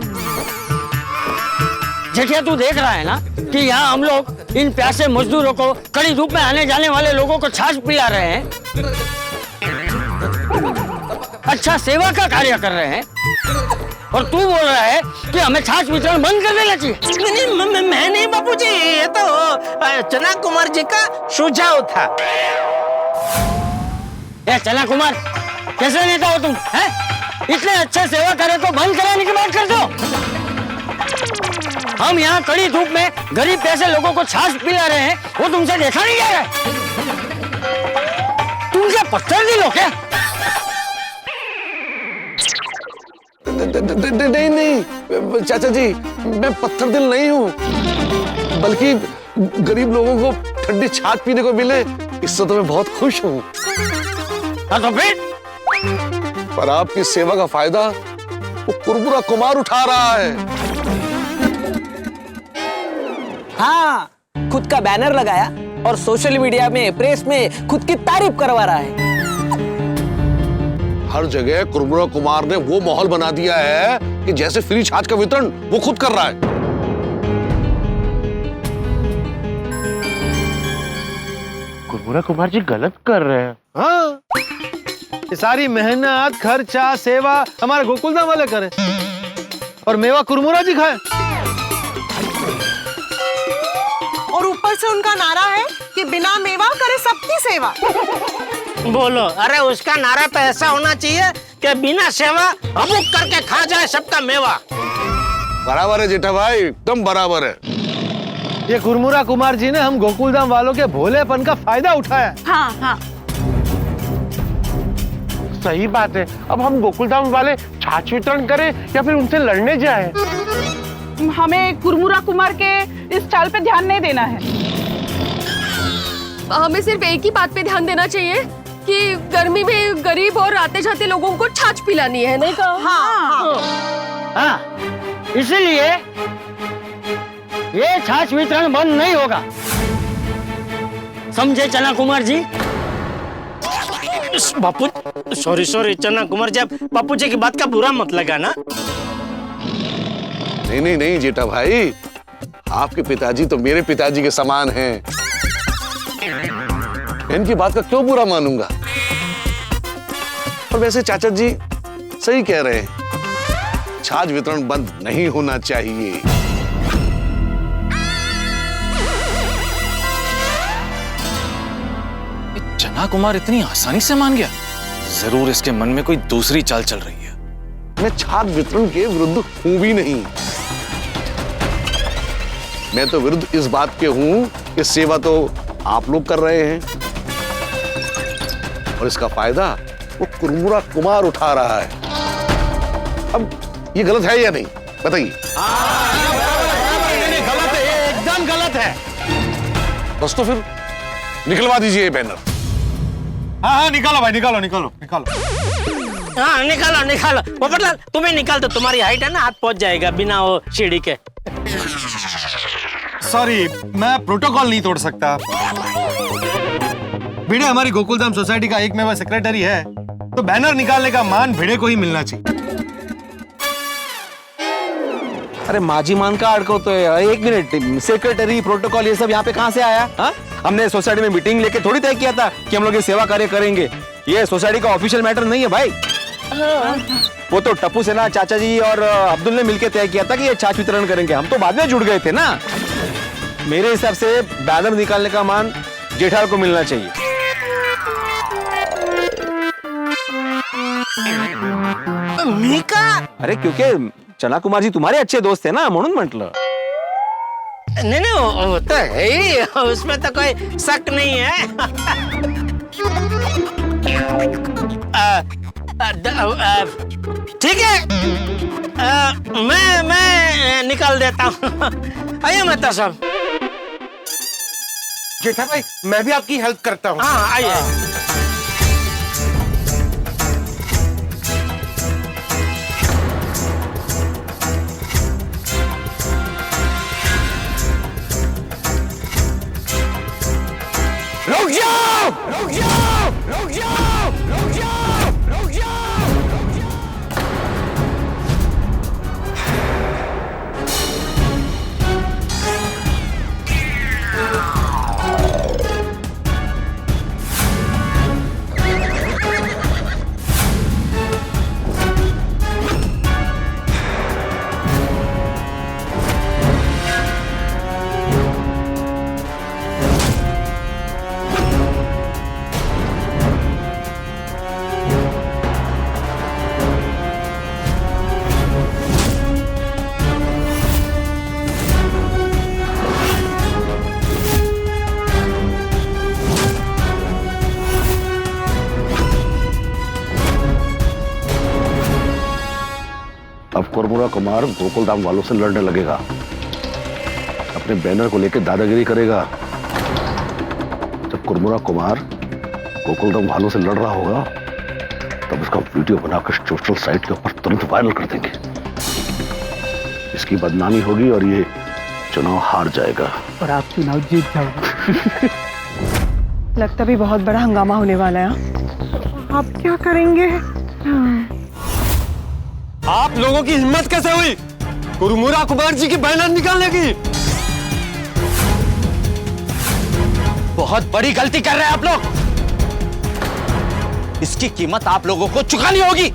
जेठिया तू देख रहा है ना कि यहाँ हम लोग इन प्यासे मजदूरों को कड़ी धूप में आने जाने वाले लोगों को छाछ पिला रहे हैं, अच्छा सेवा का कार्य कर रहे हैं, और तू बोल रहा है कि हमें छाछ वितरण बंद कर देना चाहिए। नहीं, मैं नहीं बापूजी, ये तो चना कुमार जी का सुझाव था। चना कुमार, कैसे नेता हो तुम? हैं? इतने अच्छे सेवा कार्य को बंद कराने की बात करते हो? हम यहाँ कड़ी धूप में गरीब पैसे लोगों को छाछ पिला रहे हैं, वो तुमसे देखा नहीं जा रहा है? तुम क्या पत्थर दिल हो क्या? नहीं चाचा जी, मैं पत्थर दिल नहीं हूँ, बल्कि गरीब लोगों को ठंडी छाछ पीने को मिले इससे तो मैं बहुत खुश हूँ। तो फिर? पर आपकी सेवा का फायदा वो कुरमुरा कुमार उठा रहा है। हाँ, खुद का बैनर लगाया और सोशल मीडिया में, प्रेस में खुद की तारीफ करवा रहा है। हर जगह कुरमुरा कुमार ने वो माहौल बना दिया है कि जैसे फ्री छाछ का वितरण वो खुद कर रहा है। कुरमुरा कुमार जी गलत कर रहे हैं। हाँ, ये सारी मेहनत, खर्चा, सेवा हमारे गोकुलधाम वाले करे और मेवा कुरमुरा जी खाए। और ऊपर से उनका नारा है कि बिना मेवा करे सबकी सेवा। बोलो, अरे उसका नारा तो ऐसा होना चाहिए कि बिना सेवा अमुक करके खा जाए सबका मेवा। बराबर है जेठा भाई, एकदम बराबर है। ये कुरमुरा कुमार जी ने हम गोकुलधाम वालों के भोलेपन का फायदा उठाया। हाँ हाँ, सही बात है। अब हम गोकुलधाम वाले छाछ वितरण करें या फिर उनसे लड़ने जाएं? हमें कुरमुरा कुमार के इस चाल पे ध्यान नहीं देना है। हमें सिर्फ एक ही बात पे ध्यान देना चाहिए कि गर्मी में गरीब और आते जाते लोगों को छाछ पिलानी है, नहीं कहा? हाँ, इसीलिए ये छाछ वितरण बंद नहीं होगा, समझे चना कुमार जी? बापू सॉरी चना कुमार जी, बापू जी की बात का बुरा मत लगाना। नहीं जेठा भाई, आपके पिताजी तो मेरे पिताजी के समान हैं। इनकी बात का क्यों बुरा मानूंगा? और वैसे चाचा जी सही कह रहे हैं, छाछ वितरण बंद नहीं होना चाहिए। चना कुमार इतनी आसानी से मान गया? जरूर इसके मन में कोई दूसरी चाल चल रही है। मैं छाछ वितरण के विरुद्ध हूं भी नहीं, मैं तो विरुद्ध इस बात के हूं कि सेवा तो आप लोग कर रहे हैं और इसका फायदा वो कुरमुरा कुमार उठा रहा है। अब ये गलत है या नहीं बताइए? गलत है, ये एकदम गलत है। बस तो फिर निकलवा दीजिए ये बैनर। हाँ निकालो भाई, निकालो। हाँ निकालो। पोपटलाल तुम्हें निकाल दो, तुम्हारी हाइट है ना, हाथ पहुंच जाएगा बिना वो सीढ़ी के। सॉरी, मैं प्रोटोकॉल नहीं तोड़ सकता। भिड़े हमारी गोकुलधाम सोसाइटी का एकमेव सेक्रेटरी है, तो बैनर निकालने का मान भिड़े को ही मिलना चाहिए। अरे माजी मान का अड़को तो है। एक मिनट, सेक्रेटरी, प्रोटोकॉल ये सब यहाँ पे कहाँ से आया? हाँ, हमने सोसाइटी में मीटिंग लेके थोड़ी तय किया था कि हम लोग ये सेवा कार्य करेंगे। ये सोसाइटी का ऑफिशियल मैटर नहीं है भाई। वो तो टप्पू सेना, चाचा जी और अब्दुल ने मिलकर तय किया था कि ये छाछ वितरण करेंगे। हम तो बाद में जुड़ गए थे ना। मेरे हिसाब से बैनर निकालने का मान जेठाल को मिलना चाहिए। मीका? अरे क्योंकि चना कुमार जी तुम्हारे अच्छे दोस्त है ना, म्हणून म्हटलं। नहीं नहीं, वो तो है ही, उसमें तो कोई शक नहीं है। ठीक है, मैं निकाल देता हूँ। आइए मेहता साहब। जेठा भाई, मैं भी आपकी हेल्प करता हूँ। हाँ आइए। रुक जाओ, रुक जाओ, रुक जाओ, रुक जाओ, रुक जाओ, रुक जाओ। अब कुरमुरा कुमार गोकुल धाम वालों से लड़ने लगेगा, अपने बैनर को लेकर दादागिरी करेगा। जब कुरमुरा कुमार गोकुल धाम वालों से लड़ रहा होगा तब उसका वीडियो बनाकर सोशल साइट के ऊपर तुरंत वायरल कर देंगे। इसकी बदनामी होगी और ये चुनाव हार जाएगा। और आप चुनाव जीत जाओगे। लगता भी बहुत बड़ा हंगामा होने वाला है। आप क्या करेंगे? आप लोगों की हिम्मत कैसे हुई कुरमुरा कुमार जी की बैनर निकालने की? बहुत बड़ी गलती कर रहे हैं आप लोग। इसकी कीमत आप लोगों को चुकानी होगी।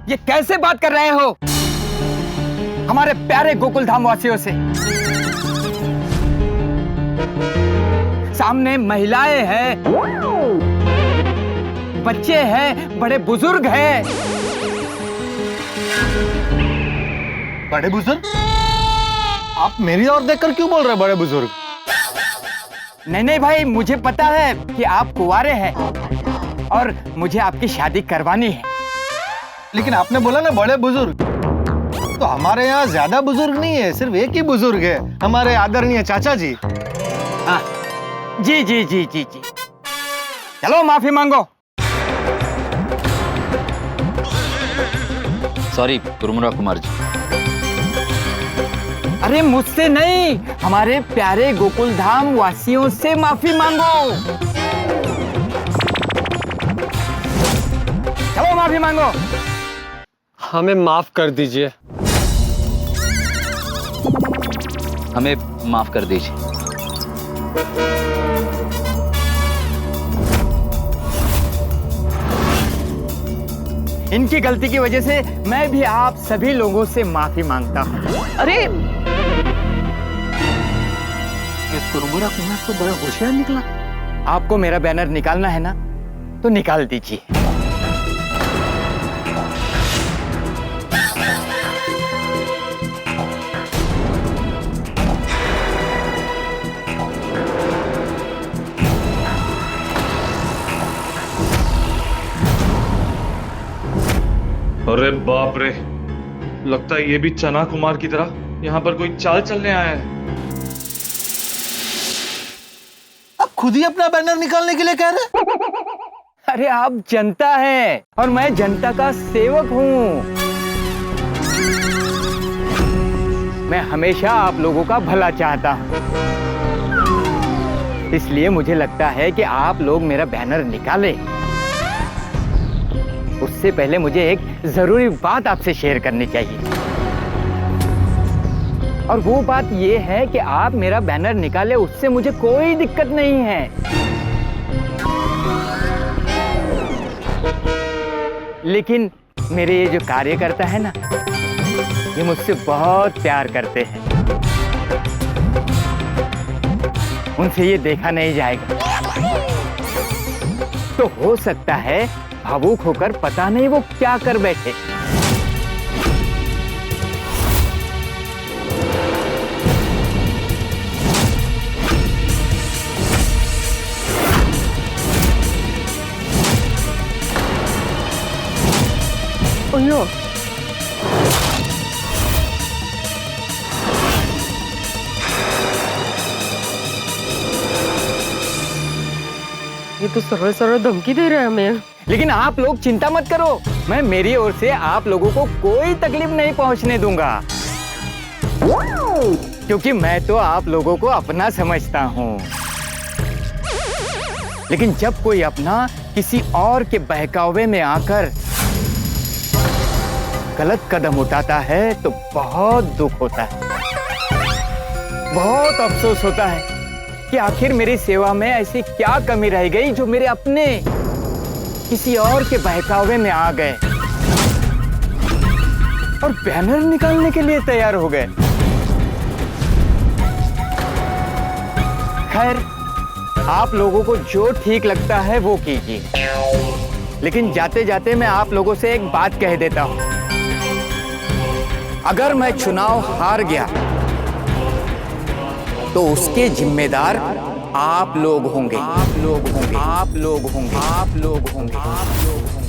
ये कैसे बात कर रहे हो हमारे प्यारे गोकुल धाम वासियों से? सामने महिलाएं हैं, बच्चे हैं, बड़े बुजुर्ग हैं। बड़े बुजुर्ग? आप मेरी ओर देखकर क्यों बोल रहे हैं बड़े बुजुर्ग? नहीं भाई, मुझे पता है कि आप कुंवारे हैं और मुझे आपकी शादी करवानी है। लेकिन आपने बोला ना बड़े बुजुर्ग, तो हमारे यहाँ ज्यादा बुजुर्ग नहीं है, सिर्फ एक ही बुजुर्ग है, हमारे आदरणीय चाचा जी। हाँ जी जी जी जी जी। चलो माफी मांगो। सॉरी कुरमुरा कुमार जी। अरे मुझसे नहीं, हमारे प्यारे गोकुल धाम वासियों से माफी मांगो। चलो माफी मांगो। हमें माफ कर दीजिए। हमें माफ कर दीजिए। इनकी गलती की वजह से मैं भी आप सभी लोगों से माफी मांगता हूँ। अरे ये कुरमुरा कुमार तो बड़ा होशियार निकला। आपको मेरा बैनर निकालना है ना, तो निकाल दीजिए। अरे बाप रे, लगता है ये भी चना कुमार की तरह यहाँ पर कोई चाल चलने आया है। आप खुद ही अपना बैनर निकालने के लिए कह रहे हैं? अरे आप जनता हैं और मैं जनता का सेवक हूँ। मैं हमेशा आप लोगों का भला चाहता हूँ, इसलिए मुझे लगता है कि आप लोग मेरा बैनर निकालें। उससे पहले मुझे एक जरूरी बात आपसे शेयर करनी चाहिए। और वो बात ये है कि आप मेरा बैनर निकाले, उससे मुझे कोई दिक्कत नहीं है। लेकिन मेरे ये जो कार्यकर्ता है ना, ये मुझसे बहुत प्यार करते हैं। उनसे ये देखा नहीं जाएगा। तो हो सकता है भावुक होकर पता नहीं वो क्या कर बैठे। ओयो, ये तो सरल सरल धमकी दे रहा है हमें। लेकिन आप लोग चिंता मत करो, मैं मेरी ओर से आप लोगों को कोई तकलीफ नहीं पहुंचने दूंगा, क्योंकि मैं तो आप लोगों को अपना समझता हूं। लेकिन जब कोई अपना किसी और के बहकावे में आकर गलत कदम उठाता है तो बहुत दुख होता है, बहुत अफसोस होता है कि आखिर मेरी सेवा में ऐसी क्या कमी रह गई जो मेरे अपने किसी और के बहकावे में आ गए और बैनर निकालने के लिए तैयार हो गए। खैर, आप लोगों को जो ठीक लगता है वो कीजिए, लेकिन जाते जाते मैं आप लोगों से एक बात कह देता हूं। अगर मैं चुनाव हार गया तो उसके जिम्मेदार आप लोग होंगे, आप लोग होंगे, आप लोग होंगे, आप लोग होंगे, आप लोग होंगे।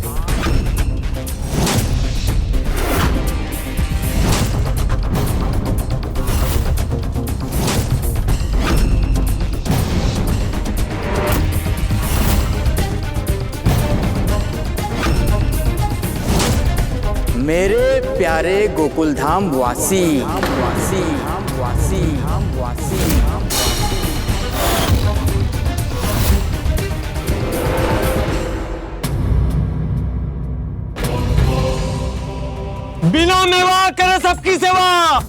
मेरे प्यारे गोकुलधाम वासी, वासी, वासी, वासी, बिना मेवा करे सबकी सेवा,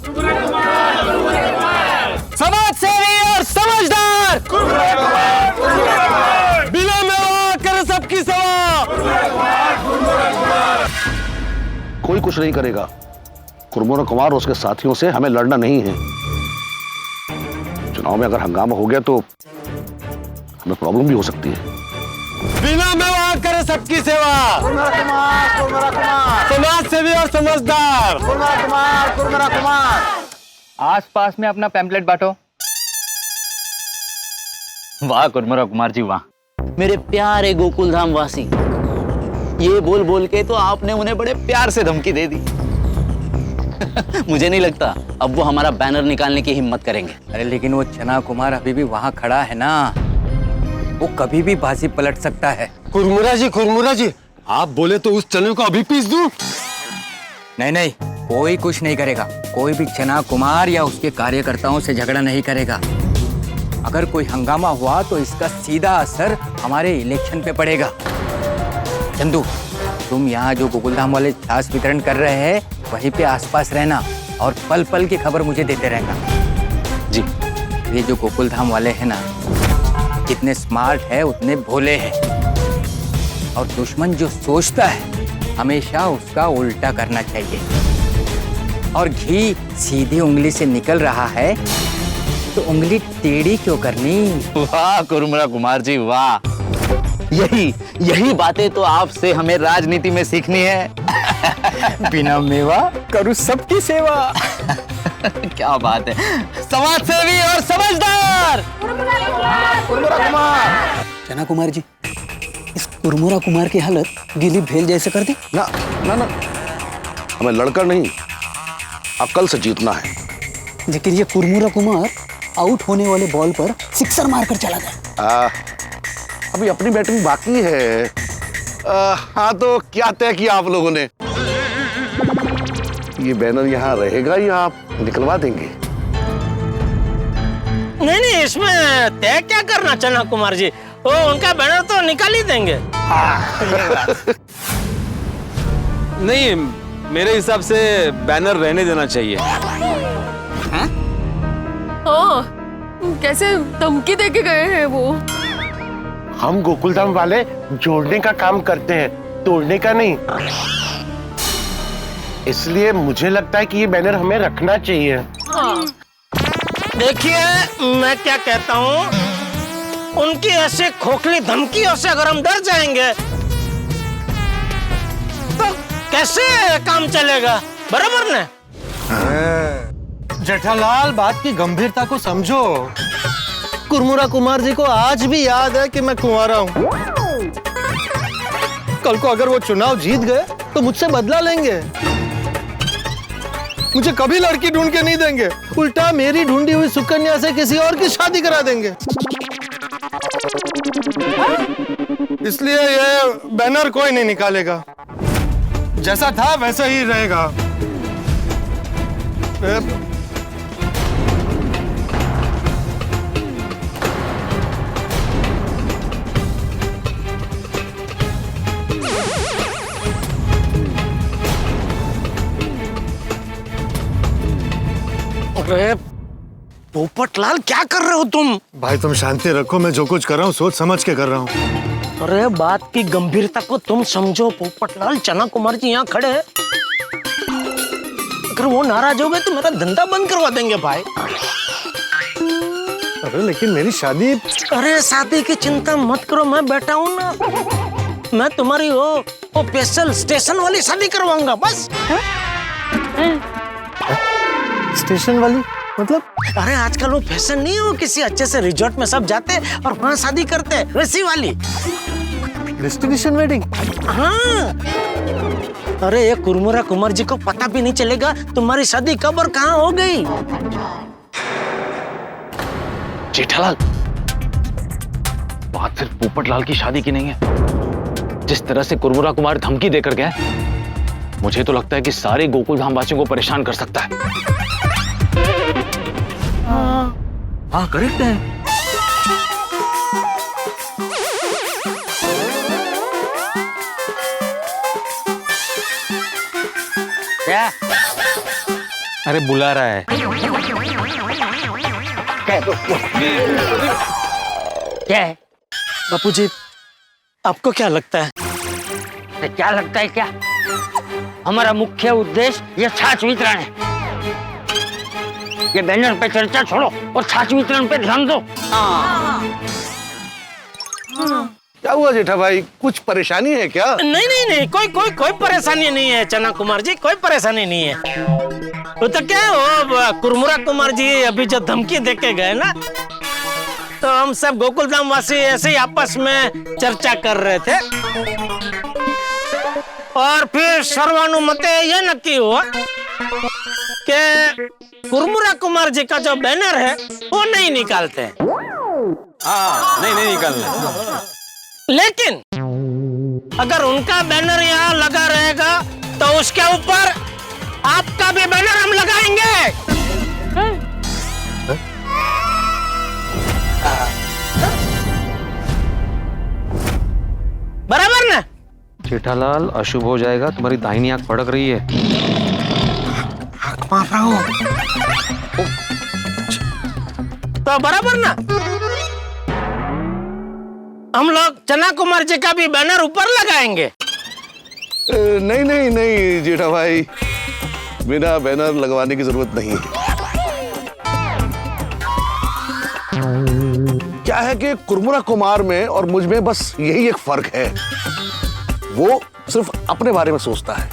समाज सेवी और समझदार, बिना मेवा करे सबकी सेवा। कोई कुछ नहीं करेगा। कुरमुरा कुमार और उसके साथियों से हमें लड़ना नहीं है। चुनाव में अगर हंगामा हो गया तो हमें प्रॉब्लम भी हो सकती है। बिना मेवा करे सबकी सेवा, समाज सेवी और समझदार, कुरमुरा कुमार। आसपास में अपना पैम्पलेट बांटो। वाह कुरमुरा कुमार जी वाह, मेरे प्यारे गोकुलधाम वासी, ये बोल बोल के तो आपने उन्हें बड़े प्यार से धमकी दे दी। मुझे नहीं लगता अब वो हमारा बैनर निकालने की हिम्मत करेंगे। अरे लेकिन वो चना कुमार अभी भी वहां खड़ा है ना, वो कभी भी बाजी पलट सकता है। कुरमुरा जी, आप बोले तो उस चने को अभी पीस दूं? नहीं नहीं, कोई कुछ नहीं करेगा। कोई भी चना कुमार या उसके कार्यकर्ताओं से झगड़ा नहीं करेगा। अगर कोई हंगामा हुआ तो इसका सीधा असर हमारे इलेक्शन पे पड़ेगा। चंदू, तुम यहाँ जो गोकुलधाम वाले छाछ वितरण कर रहे हैं वहीं पे आसपास रहना और पल पल की खबर मुझे देते रहना। जी। ये जो गोकुलधाम वाले हैं ना, जितने स्मार्ट है उतने भोले हैं, और दुश्मन जो सोचता है हमेशा उसका उल्टा करना चाहिए। और घी सीधी उंगली से निकल रहा है तो उंगली टेढ़ी क्यों करनी? वाह कुरमुरा कुमार जी वाह, यही बातें तो आपसे हमें राजनीति में सीखनी है। बिना मेवा करूं सबकी सेवा। क्या बात है, समाज सेवी और समझदार कुरमुरा कुमार। चना कुमार जी, इस कुरमुरा कुमार की हालत गिली भेल जैसे कर दी। ना ना ना, हमें लड़कर नहीं अक्ल से जीतना है। लेकिन ये कुरमुरा कुमार आउट होने वाले बॉल पर सिक्सर मारकर चला गया। अभी अपनी बैटिंग बाकी है। हाँ, तो क्या तय किया आप लोगों ने? ये बैनर यहाँ रहेगा या आप निकलवा देंगे? नहीं, इसमें तय क्या करना चना कुमार जी, वो उनका बैनर तो निकाल ही देंगे। नहीं, मेरे हिसाब से बैनर रहने देना चाहिए। हाँ? हाँ, कैसे धमकी दे के गए हैं वो। हम गोकुलधाम वाले जोड़ने का काम करते हैं, तोड़ने का नहीं। इसलिए मुझे लगता है कि ये बैनर हमें रखना चाहिए। हाँ। देखिए, मैं क्या कहता हूँ, उनकी ऐसे खोखली धमकियों से अगर हम डर जाएंगे तो कैसे काम चलेगा, बराबर ना? जेठालाल, बात की गंभीरता को समझो। कुरमुरा कुमार जी को आज भी याद है कि मैं कुंवारा हूँ। कल को अगर वो चुनाव जीत गए तो मुझसे बदला लेंगे, मुझे कभी लड़की ढूंढ के नहीं देंगे, उल्टा मेरी ढूंढी हुई सुकन्या से किसी और की शादी करा देंगे। इसलिए ये बैनर कोई नहीं निकालेगा, जैसा था वैसा ही रहेगा। अरे पोपटलाल, क्या कर रहे हो तुम? भाई तुम शांति रखो, मैं जो कुछ कर रहा हूँ सोच समझ के कर रहा हूँ। अरे बात की गंभीरता को तुम समझो पोपटलाल, चना कुमार जी यहाँ खड़े हैं। अगर वो नाराज हो गए तो मेरा धंधा बंद करवा देंगे भाई। अरे लेकिन मेरी शादी। अरे शादी की चिंता मत करो, मैं बैठा हूँ ना। मैं तुम्हारी वो स्पेशल स्टेशन वाली शादी करवाऊंगा बस। स्टेशन वाली मतलब? अरे आजकल वो फैशन नहीं हो, किसी अच्छे से रिजॉर्ट में सब जाते हैं और वहाँ शादी करते हैं, वैसी वाली डेस्टिनेशन वेडिंग। हाँ। अरे ये कुरमुरा कुमार जी को पता भी नहीं चलेगा तुम्हारी शादी कब और कहाँ हो गई। जेठालाल, बात सिर्फ पोपटलाल की शादी की नहीं है। जिस तरह से कुरमुरा कुमार धमकी देकर गया, मुझे तो लगता है कि सारे गोकुलधाम वासियों को परेशान कर सकता है। हाँ करेक्ट है। क्या? अरे बुला रहा है। क्या है बापूजी, आपको क्या लगता है? क्या लगता है क्या? हमारा मुख्य उद्देश्य ये छाछ वितरण है। ये बैनर पे चर्चा छोड़ो और छाछ वितरण पे ध्यान दो। क्या हुआ जेठा भाई, कुछ परेशानी है क्या? नहीं नहीं नहीं, कोई परेशानी नहीं है चना कुमार जी, कोई परेशानी नहीं है। वो तो क्या हो, कुरमुरा कुमार जी अभी जो धमकी देके गए ना, तो हम सब गोकुलधाम वासी ऐसे ही आपस में चर्चा कर रहे थे और फिर सर्वानुमते ये नक्की हुआ कि कुरमुरा कुमार जी का जो बैनर है वो नहीं निकालते हैं। हाँ, नहीं निकालना। लेकिन अगर उनका बैनर यहाँ लगा रहेगा तो उसके ऊपर आपका भी बैनर हम लगाएंगे। बराबर ना? जेठालाल, अशुभ हो जाएगा, तुम्हारी दाहिनी आंख फड़क रही है। आंख मार रहा हूं तो बराबर ना? हम लोग चना कुमार जी का भी बैनर ऊपर लगाएंगे। नहीं नहीं नहीं जेठा भाई, बिना बैनर लगवाने की जरूरत नहीं है। क्या है कि कुरमुरा कुमार में और मुझ में बस यही एक फर्क है। वो सिर्फ अपने बारे में सोचता है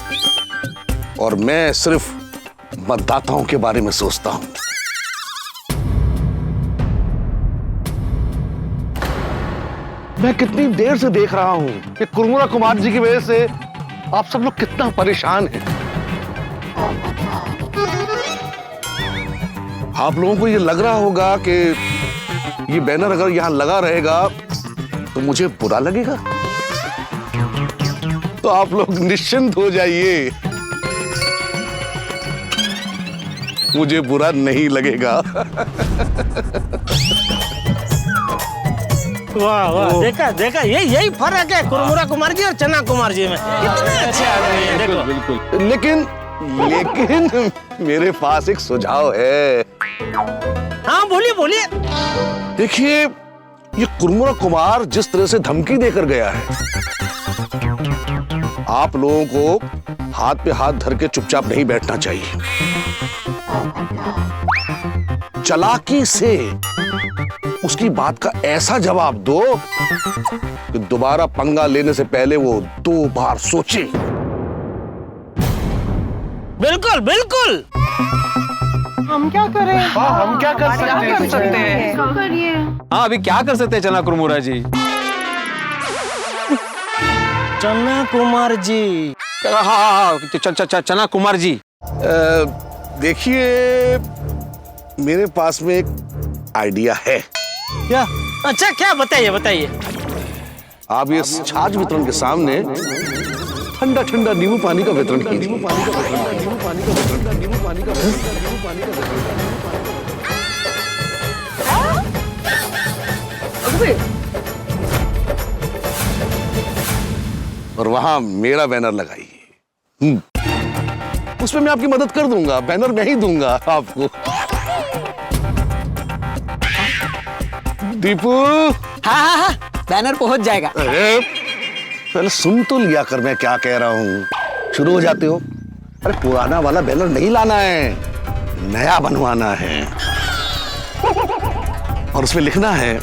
और मैं सिर्फ मतदाताओं के बारे में सोचता हूं। मैं कितनी देर से देख रहा हूं कि कुरमुरा कुमार जी की वजह से आप सब लोग कितना परेशान हैं। आप लोगों को ये लग रहा होगा कि ये बैनर अगर यहां लगा रहेगा तो मुझे बुरा लगेगा। तो आप लोग निश्चिंत हो जाइए, मुझे बुरा नहीं लगेगा। वाह वाह, देखा देखा, यही फर्क है कुरमुरा कुमार जी और चना कुमार जी में। कितने अच्छे आदमी हैं, देखो। बिल्कुल। लेकिन मेरे पास एक सुझाव है। हाँ बोलिए बोलिए। देखिए, ये कुरमुरा कुमार जिस तरह से धमकी देकर गया है, आप लोगों को हाथ पे हाथ धर के चुपचाप नहीं बैठना चाहिए। चालाकी से उसकी बात का ऐसा जवाब दो कि दोबारा पंगा लेने से पहले वो 2 बार सोचे। बिल्कुल बिल्कुल। हम क्या करें? हाँ, हम क्या कर सकते हैं? हाँ, अभी क्या कर सकते हैं चना कुरमुरा जी? चना कुमार जी। हाँ, चना कुमार जी। देखिए, मेरे पास में एक आइडिया है। क्या? अच्छा, क्या? बताइए बताइए। आप ये छाछ वितरण के सामने ठंडा ठंडा नींबू पानी का वितरण कीजिए। और वहां मेरा बैनर लगाइए। उसमें मैं आपकी मदद कर दूंगा, बैनर मैं ही दूंगा आपको। दीपू। हाँ, बैनर पहुंच जाएगा। अरे पहले सुन तो लिया कर मैं क्या कह रहा हूं। शुरू हो जाते हो। अरे पुराना वाला बैनर नहीं लाना है, नया बनवाना है। और उसमें लिखना है,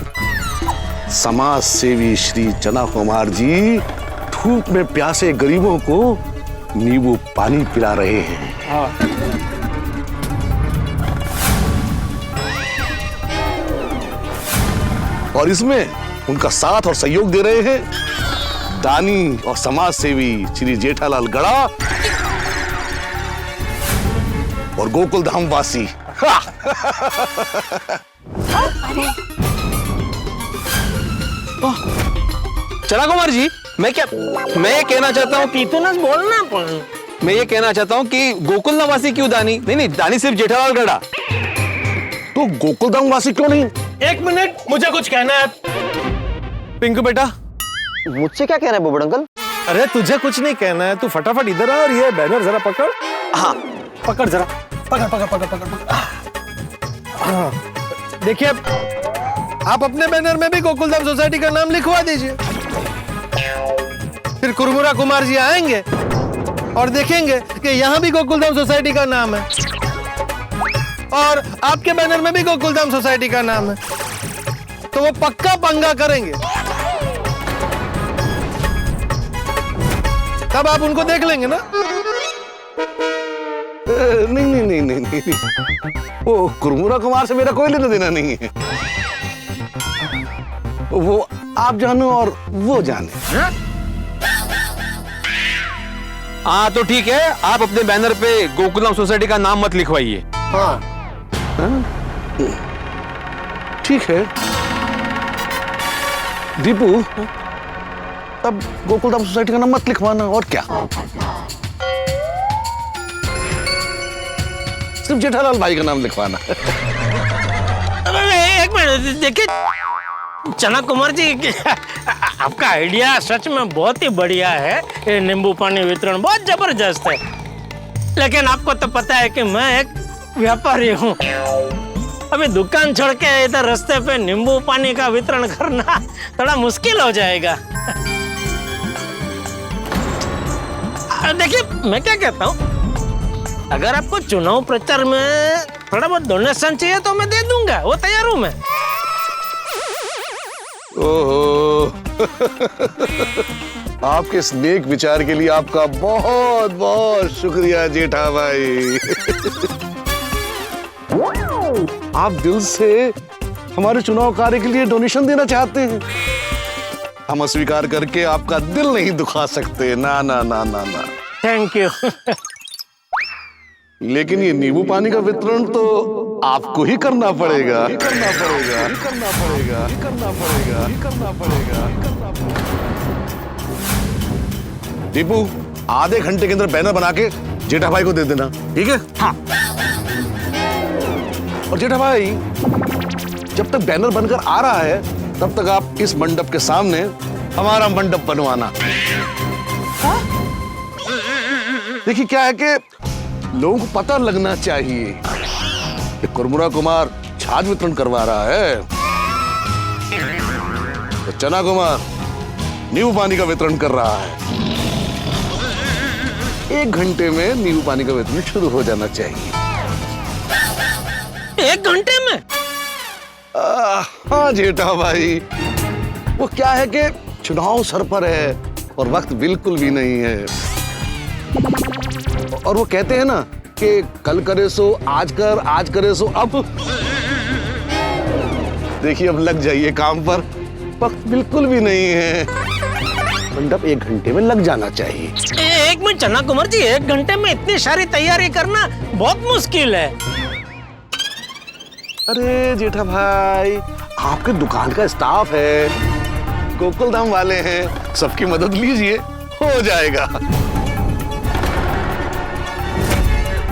समाज सेवी श्री चना कुमार जी धूप में प्यासे गरीबों को नींबू पानी पिला रहे हैं। और इसमें उनका साथ और सहयोग दे रहे हैं दानी और समाज सेवी श्री जेठालाल गड़ा और गोकुल धाम वासी। चना कुमार जी, मैं ये कहना चाहता हूँ कि बोलना मैं ये कहना चाहता हूँ कि गोकुल धाम वासी क्यों दानी? नहीं, दानी सिर्फ जेठालाल गड़ा। तो गोकुल धाम वासी क्यों नहीं? एक मिनट, मुझे कुछ कहना है। पिंकू बेटा, मुझसे क्या कहना है बुबड़ अंकल? अरे तुझे कुछ नहीं कहना है, तू फटाफट इधर आ और ये बैनर जरा पकड़। हाँ, पकड़ जरा, पकड़। हाँ, देखिए, आप अपने बैनर में भी गोकुलधाम सोसाइटी का नाम लिखवा दीजिए। फिर कुरमुरा कुमार जी आएंगे और देखेंगे कि यहाँ भी गोकुलधाम सोसाइटी का नाम है और आपके बैनर में भी गोकुलधाम सोसाइटी का नाम है, तो वो पक्का पंगा करेंगे। तब आप उनको देख लेंगे ना? नहीं। वो कुरमुरा कुमार से मेरा कोई लेना देना नहीं है। वो आप जानो और वो जाने। हाँ, तो ठीक है, आप अपने बैनर पे गोकुलधाम सोसाइटी का नाम मत लिखवाइए। हाँ, ठीक है दीपू, तब गोकुलधाम सोसाइटी का नाम मत लिखवाना। और क्या, सिर्फ जेठालाल भाई का नाम लिखवाना। एक मिनट, देखिए चना कुमार जी, आपका आइडिया सच में बहुत ही बढ़िया है। ये नींबू पानी वितरण बहुत जबरदस्त है, लेकिन आपको तो पता है कि मैं एक व्यापारी हूँ। अभी दुकान छोड़ के इधर रास्ते पे नींबू पानी का वितरण करना थोड़ा मुश्किल हो जाएगा। देखिए, मैं क्या कहता हूँ, अगर आपको चुनाव प्रचार में थोड़ा बहुत डोनेशन चाहिए तो मैं दे दूंगा, वो तैयार हूँ मैं। ओहो, आपके इस नेक विचार के लिए आपका बहुत बहुत शुक्रिया जेठा भाई। आप दिल से हमारे चुनाव कार्य के लिए डोनेशन देना चाहते हैं, हम अस्वीकार करके आपका दिल नहीं दुखा सकते। ना ना ना ना ना, थैंक यू। लेकिन ये नींबू पानी का वितरण तो आपको ही करना पड़ेगा। दीपू, आधे घंटे के अंदर बैनर बना के जेठा भाई को दे देना, ठीक है? हाँ। और जेठा भाई, जब तक बैनर बनकर आ रहा है तब तक आप इस मंडप के सामने हमारा मंडप बनवाना। देखिए, क्या है कि लोगों को पता लगना चाहिए कि कुरमुरा कुमार छाछ वितरण करवा रहा है तो चना कुमार नींबू पानी का वितरण कर रहा है। 1 घंटे में नींबू पानी का वितरण शुरू हो जाना चाहिए। 1 घंटे में? हाँ जेठा भाई, वो क्या है कि चुनाव सर पर है और वक्त बिल्कुल भी नहीं है। और वो कहते हैं ना कि कल करे सो आज कर, आज करे सो अब। देखिए अब लग जाइए काम पर, वक्त बिल्कुल भी नहीं है। मंडप 1 घंटे में लग जाना चाहिए। 1 मिनट चना कुमार जी, 1 घंटे में इतनी सारी तैयारी करना बहुत मुश्किल है। अरे जेठा भाई, आपके दुकान का स्टाफ है, गोकुल धाम वाले हैं, सबकी मदद लीजिए, हो जाएगा।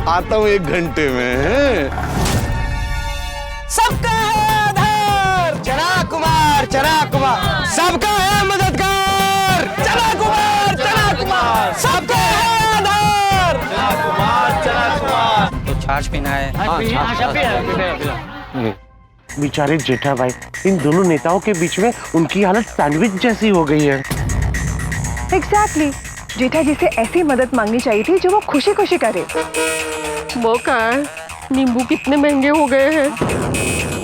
आता हूं 1 घंटे में। सबका है आधार चना कुमार, चना कुमार सबका है मददगार। चना कुमार, चना कुमार सबका है आधार। चना कुमार, चना कुमार। तो छाछ पीना है। बेचारे जेठा भाई, इन दोनों नेताओं के बीच में उनकी हालत सैंडविच जैसी हो गई है। एग्जैक्टली, जेठा जी से ऐसी मदद मांगनी चाहिए थी जो वो खुशी खुशी करे। वो क्या है, नींबू कितने महंगे हो गए हैं।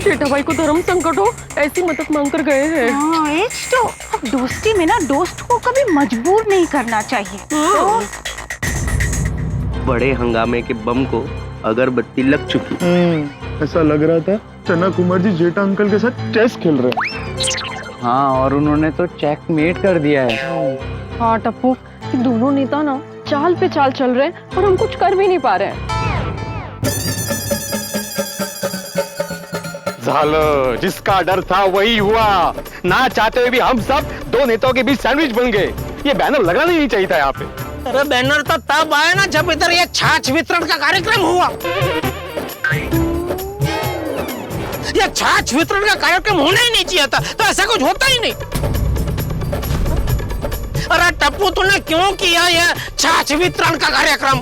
जेठा भाई को धर्म संकट हो, ऐसी मदद मांग कर गए हैं। हाँ, एज तो अब दोस्ती में ना दोस्त को कभी मजबूर नहीं करना चाहिए। तो बड़े हंगामे के बम को अगरबत्ती लग चुकी। ऐसा लग रहा था चना कुमार जी जेठा अंकल के साथ चेस खेल रहे हैं। हाँ, और उन्होंने तो चेकमेट कर दिया है। हाँ टप्पू, दोनों नेता ना चाल पे चाल चल रहे हैं और हम कुछ कर भी नहीं पा रहे हैं। झालं, जिसका डर था वही हुआ। ना चाहते हुए भी हम सब 2 नेताओं के बीच सैंडविच बन गए। ये बैनर लगाना ही नहीं चाहिए था यहाँ पे। अरे बैनर तो तब आया ना जब इधर ये छाछ वितरण का कार्यक्रम हुआ। ये छाछ वितरण का कार्यक्रम होना ही नहीं चाहिए था, तो ऐसा कुछ होता ही नहीं। अरे टप्पू, तूने क्यों किया ये छाछ वितरण का कार्यक्रम?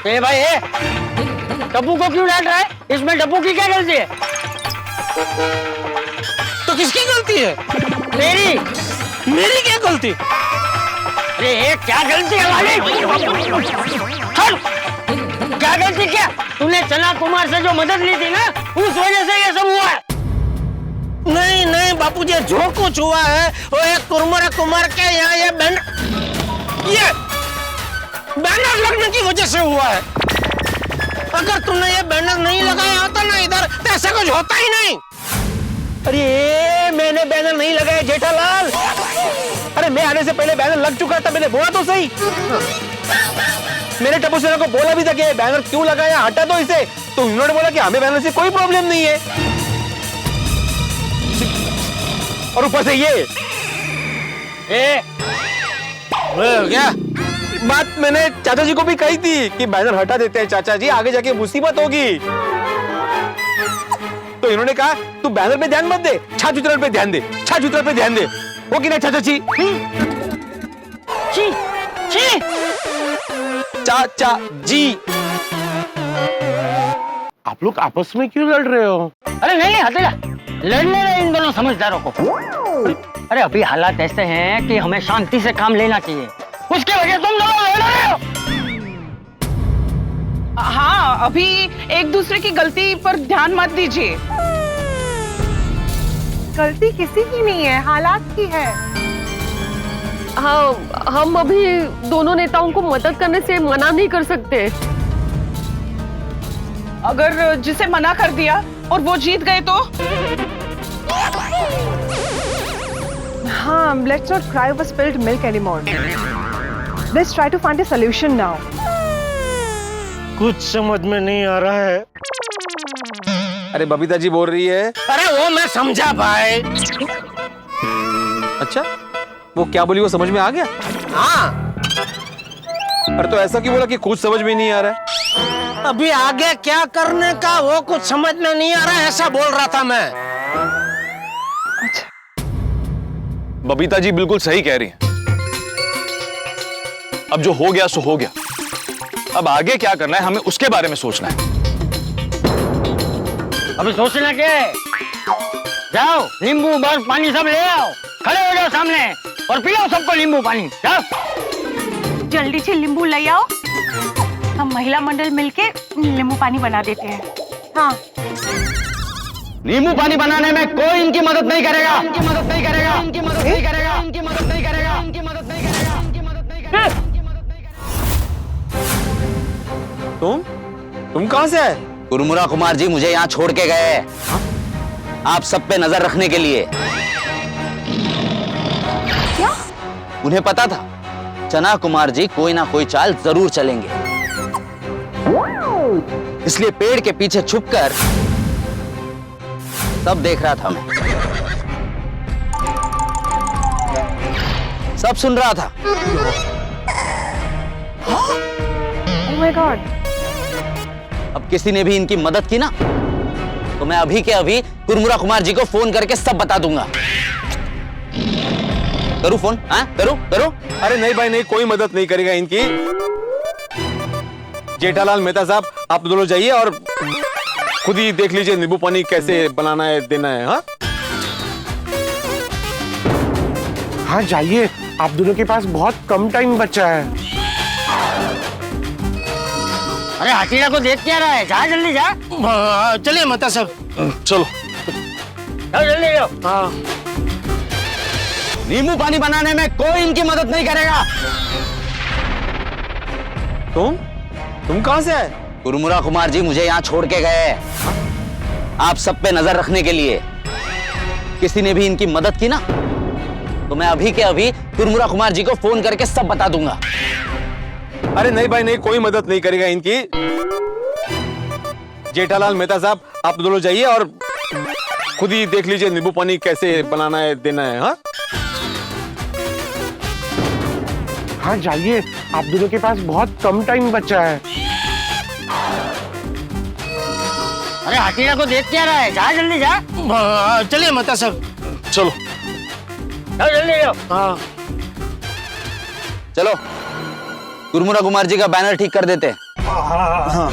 ए भाई, टप्पू को क्यों डांट रहा है? इसमें टप्पू की क्या गलती है? तो किसकी गलती है? मेरी। मेरी क्या गलती? अरे क्या गलती है भाई? क्या गलती क्या? तूने चना कुमार से जो मदद ली थी ना, उस वजह से ये सब हुआ है। नहीं नहीं बापूजी, जो कुछ हुआ है वो एक कुरमुरा कुमार के यहाँ ये बैनर लगने की वजह से हुआ है। अगर तुमने ये बैनर नहीं लगाया होता ना इधर, तो ऐसा कुछ होता ही नहीं। अरे मैंने बैनर नहीं लगाया जेठालाल। अरे मैं आने से पहले बैनर लग चुका था, मैंने बोला तो सही। मैंने टप्पू सेना को बोला भी था कि बैनर क्यों लगाया, हटा दो इसे। तो उन्होंने बोला कि हमें बैनर से कोई प्रॉब्लम नहीं है। और ऊपर से ये क्या बात मैंने चाचा जी को भी कही थी कि बैनर हटा देते हैं चाचा जी, आगे जाके मुसीबत होगी। तो इन्होंने कहा तू बैनर पे ध्यान मत दे, छाछ वितरण पे ध्यान दे, छाछ वितरण पे ध्यान दे। वो कि नहीं चाचा जी? चाचा जी, आप लोग आपस में क्यों लड़ रहे हो? अरे नहीं हटेगा, लड़ने रहे इन दोनों समझदारों को। अरे अभी हालात ऐसे हैं कि हमें शांति से काम लेना चाहिए, उसके वजह तुम दोनों लड़ रहे हो। हाँ, अभी एक दूसरे की गलती पर ध्यान मत दीजिए। गलती किसी की नहीं है, हालात की है। हाँ, हम अभी दोनों नेताओं को मदद करने से मना नहीं कर सकते। अगर जिसे मना कर दिया और वो जीत गए तो? हाँ, let's not cry over spilled milk anymore. Let's try to find a solution now. कुछ समझ में नहीं आ रहा है। अरे बबीता जी बोल रही है। अरे वो मैं समझा भाई। अच्छा, वो क्या बोली वो समझ में आ गया? हाँ। अरे तो ऐसा क्यों बोला कि कुछ समझ में नहीं आ रहा है? अभी आगे क्या करने का वो कुछ समझ में नहीं आ रहा है, ऐसा बोल रहा था मैं। अच्छा। बबीता जी बिल्कुल सही कह रही हैं। अब जो हो गया सो हो गया। अब आगे क्या करना है हमें उसके बारे में सोचना है। अभी सोचना क्या है? जाओ नींबू बर्फ पानी सब ले आओ, खड़े हो जाओ सामने और पिलाओ सबको नींबू पानी। जाओ जल्दी से नींबू ले आओ, हम महिला मंडल मिलके नींबू पानी बना देते हैं। हाँ नींबू पानी बनाने में कोई इनकी मदद नहीं करेगा, इनकी मदद नहीं करेगा, इनकी मदद नहीं करेगा, इनकी मदद नहीं करेगा, इनकी मदद नहीं करेगा, इनकी मदद नहीं करेगा। तुम कहां से आए? कुरमुरा कुमार जी मुझे यहाँ छोड़ के गए आप सब पे नजर रखने के लिए। क्या? उन्हें पता था चना कुमार जी कोई ना कोई चाल जरूर चलेंगे, इसलिए पेड़ के पीछे छुपकर सब देख रहा था मैं, सब सुन रहा था। Oh my God. अब किसी ने भी इनकी मदद की ना तो मैं अभी के अभी कुरमुरा कुमार जी को फोन करके सब बता दूंगा। करूं फोन? हाँ करूं? अरे नहीं भाई नहीं, कोई मदद नहीं करेगा इनकी। जेठालाल मेहता साहब आप दोनों जाइए और खुद ही देख लीजिए नींबू पानी कैसे बनाना है, देना है। हाँ जाइए, आप दोनों के पास बहुत कम टाइम बचा है। अरे हटीला को देख क्या रहा है? जा जल्दी जा। चलिए मेहता साहब, चलो जल्दी जाओ। हाँ नींबू पानी बनाने में कोई इनकी मदद नहीं करेगा। तुम कहां से आए? कुरमुरा कुमार जी मुझे यहाँ छोड़ के गए आप सब पे नजर रखने के लिए। किसी ने भी इनकी मदद की ना तो मैं अभी के अभी कुरमुरा कुमार जी को फोन करके सब बता दूंगा। अरे नहीं भाई नहीं, कोई मदद नहीं करेगा इनकी। जेठालाल मेहता साहब आप दोनों जाइए और खुद ही देख लीजिए नींबू पानी कैसे बनाना है, देना है। हाँ जाइए, आप दोनों के पास बहुत कम टाइम बचा है। अरे हटीला को देख क्या रहा है? जा जल्दी जा। चलिए मेहता साहब, चलो जल्दी जाओ। हाँ चलो कुरमुरा कुमार जी का बैनर ठीक कर देते हैं। हाँ।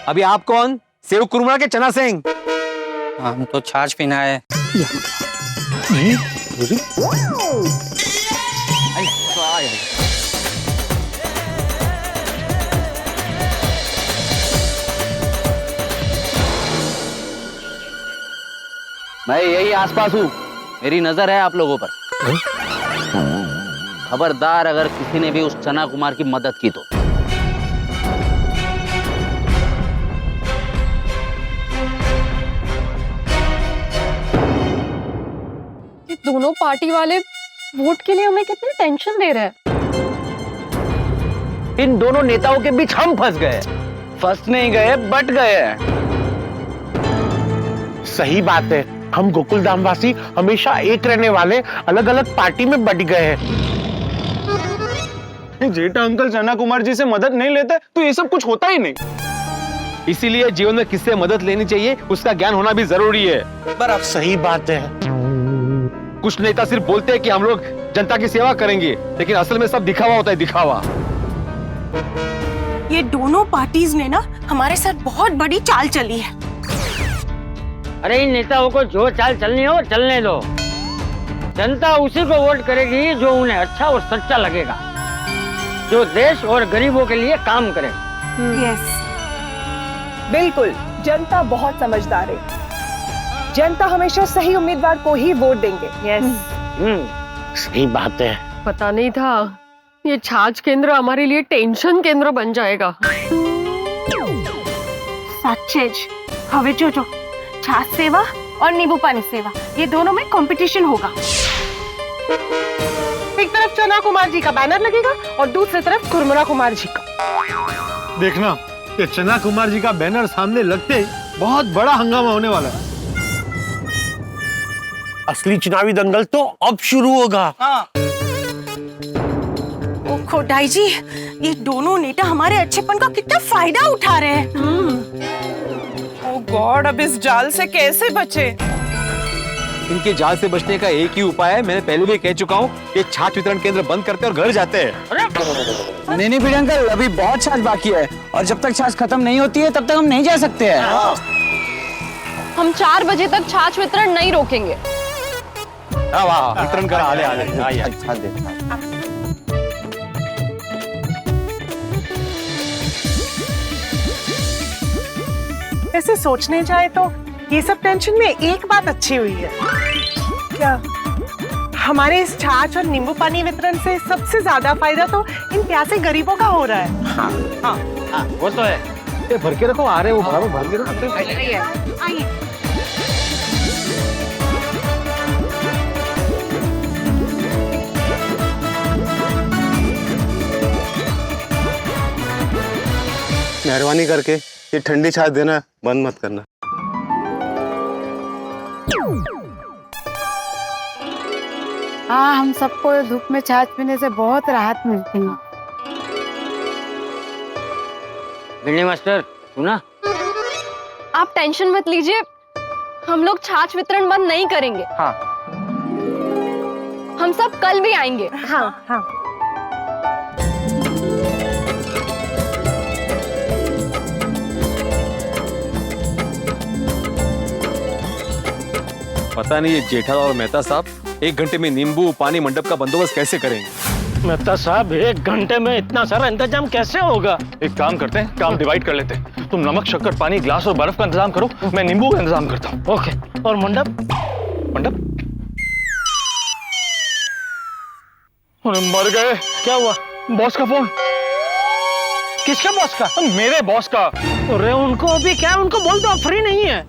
अभी आप कौन? सेव कुरमुरा के चना सिंह। हम तो छाछ पीना है। मैं यही आसपास हूँ, मेरी नजर है आप लोगों पर। खबरदार अगर किसी ने भी उस चना कुमार की मदद की तो। ये दोनों पार्टी वाले वोट के लिए हमें कितनी टेंशन दे रहे हैं। इन दोनों नेताओं के बीच हम फंस गए। फंस नहीं गए, बट गए। सही बात है, हम गोकुल धामवासी हमेशा एक रहने वाले अलग अलग पार्टी में बट गए हैं। जेठा अंकल चना कुमार जी से मदद नहीं लेते तो ये सब कुछ होता ही नहीं। इसीलिए जीवन में किससे मदद लेनी चाहिए उसका ज्ञान होना भी जरूरी है। पर अब सही बात है। कुछ नेता सिर्फ बोलते हैं कि हम लोग जनता की सेवा करेंगे, लेकिन असल में सब दिखावा होता है, दिखावा। ये दोनों पार्टीज ने ना हमारे साथ बहुत बड़ी चाल चली है। अरे इन नेताओं को जो चाल चलनी हो चलने दो। जनता उसी को वोट करेगी जो उन्हें अच्छा और सच्चा लगेगा, जो देश और गरीबों के लिए काम करे। यस, बिल्कुल। जनता बहुत समझदार है। जनता हमेशा सही उम्मीदवार को ही वोट देंगे। यस, सही बात है। पता नहीं था ये छाछ केंद्र हमारे लिए टेंशन केंद्र बन जाएगा। सचेज हवे जो छाछ सेवा और नींबू पानी सेवा, ये दोनों में कंपटीशन होगा। एक तरफ चना कुमार जी का बैनर लगेगा और दूसरी तरफ कुरमुरा कुमार जी का। देखना कि चना कुमार जी का बैनर सामने लगते ही बहुत बड़ा हंगामा होने वाला है। असली चुनावी दंगल तो अब शुरू होगा। ओ खोटाई जी, ये दोनों नेता हमारे अच्छेपन का कितना फायदा उठा रहे हैं। ओ गॉड, अब इस जाल से कैसे बचे? इनके जाल से बचने का एक ही उपाय है, मैंने पहले भी कह चुका हूँ कि छाछ वितरण केंद्र बंद करते हैं और घर जाते हैं। नहीं बड़े अंकल, अभी बहुत छाछ बाकी है और जब तक छाछ खत्म नहीं होती है तब तक हम नहीं जा सकते हैं। हम 4 बजे तक छाछ वितरण नहीं रोकेंगे। वाह, वितरण कर आले आइए। वैसे सोचने जाए तो ये सब टेंशन में एक बात अच्छी हुई है। क्या? हमारे इस छाछ और नींबू पानी वितरण से सबसे ज्यादा फायदा तो इन प्यासे गरीबों का हो रहा है। हाँ, वो तो है। ये भर के रखो, आ रहे वो भर के रखो। आइए। मेहरबानी करके ये ठंडी छाछ देना बंद मत करना। हाँ, हम सबको धूप में छाछ पीने से बहुत राहत मिलती है। भिंडी मास्टर सुना? आप टेंशन मत लीजिए, हम लोग छाछ वितरण बंद नहीं करेंगे। हाँ। हम सब कल भी आएंगे। हाँ हाँ। पता नहीं ये जेठालाल और मेहता साहब 1 घंटे में नींबू पानी मंडप का बंदोबस्त कैसे करेंगे। मेहता साहब 1 घंटे में इतना सारा इंतजाम कैसे होगा? एक काम करते हैं, काम डिवाइड कर लेते हैं। तुम नमक शक्कर पानी ग्लास और बर्फ का इंतजाम करो, मैं नींबू का इंतजाम करता हूँ। ओके। और मंडप? मंडप? अरे मर गए। क्या हुआ? बॉस का फोन। किसका बॉस का? मेरे बॉस का। अरे उनको अभी क्या, उनको बोल दो फ्री नहीं है।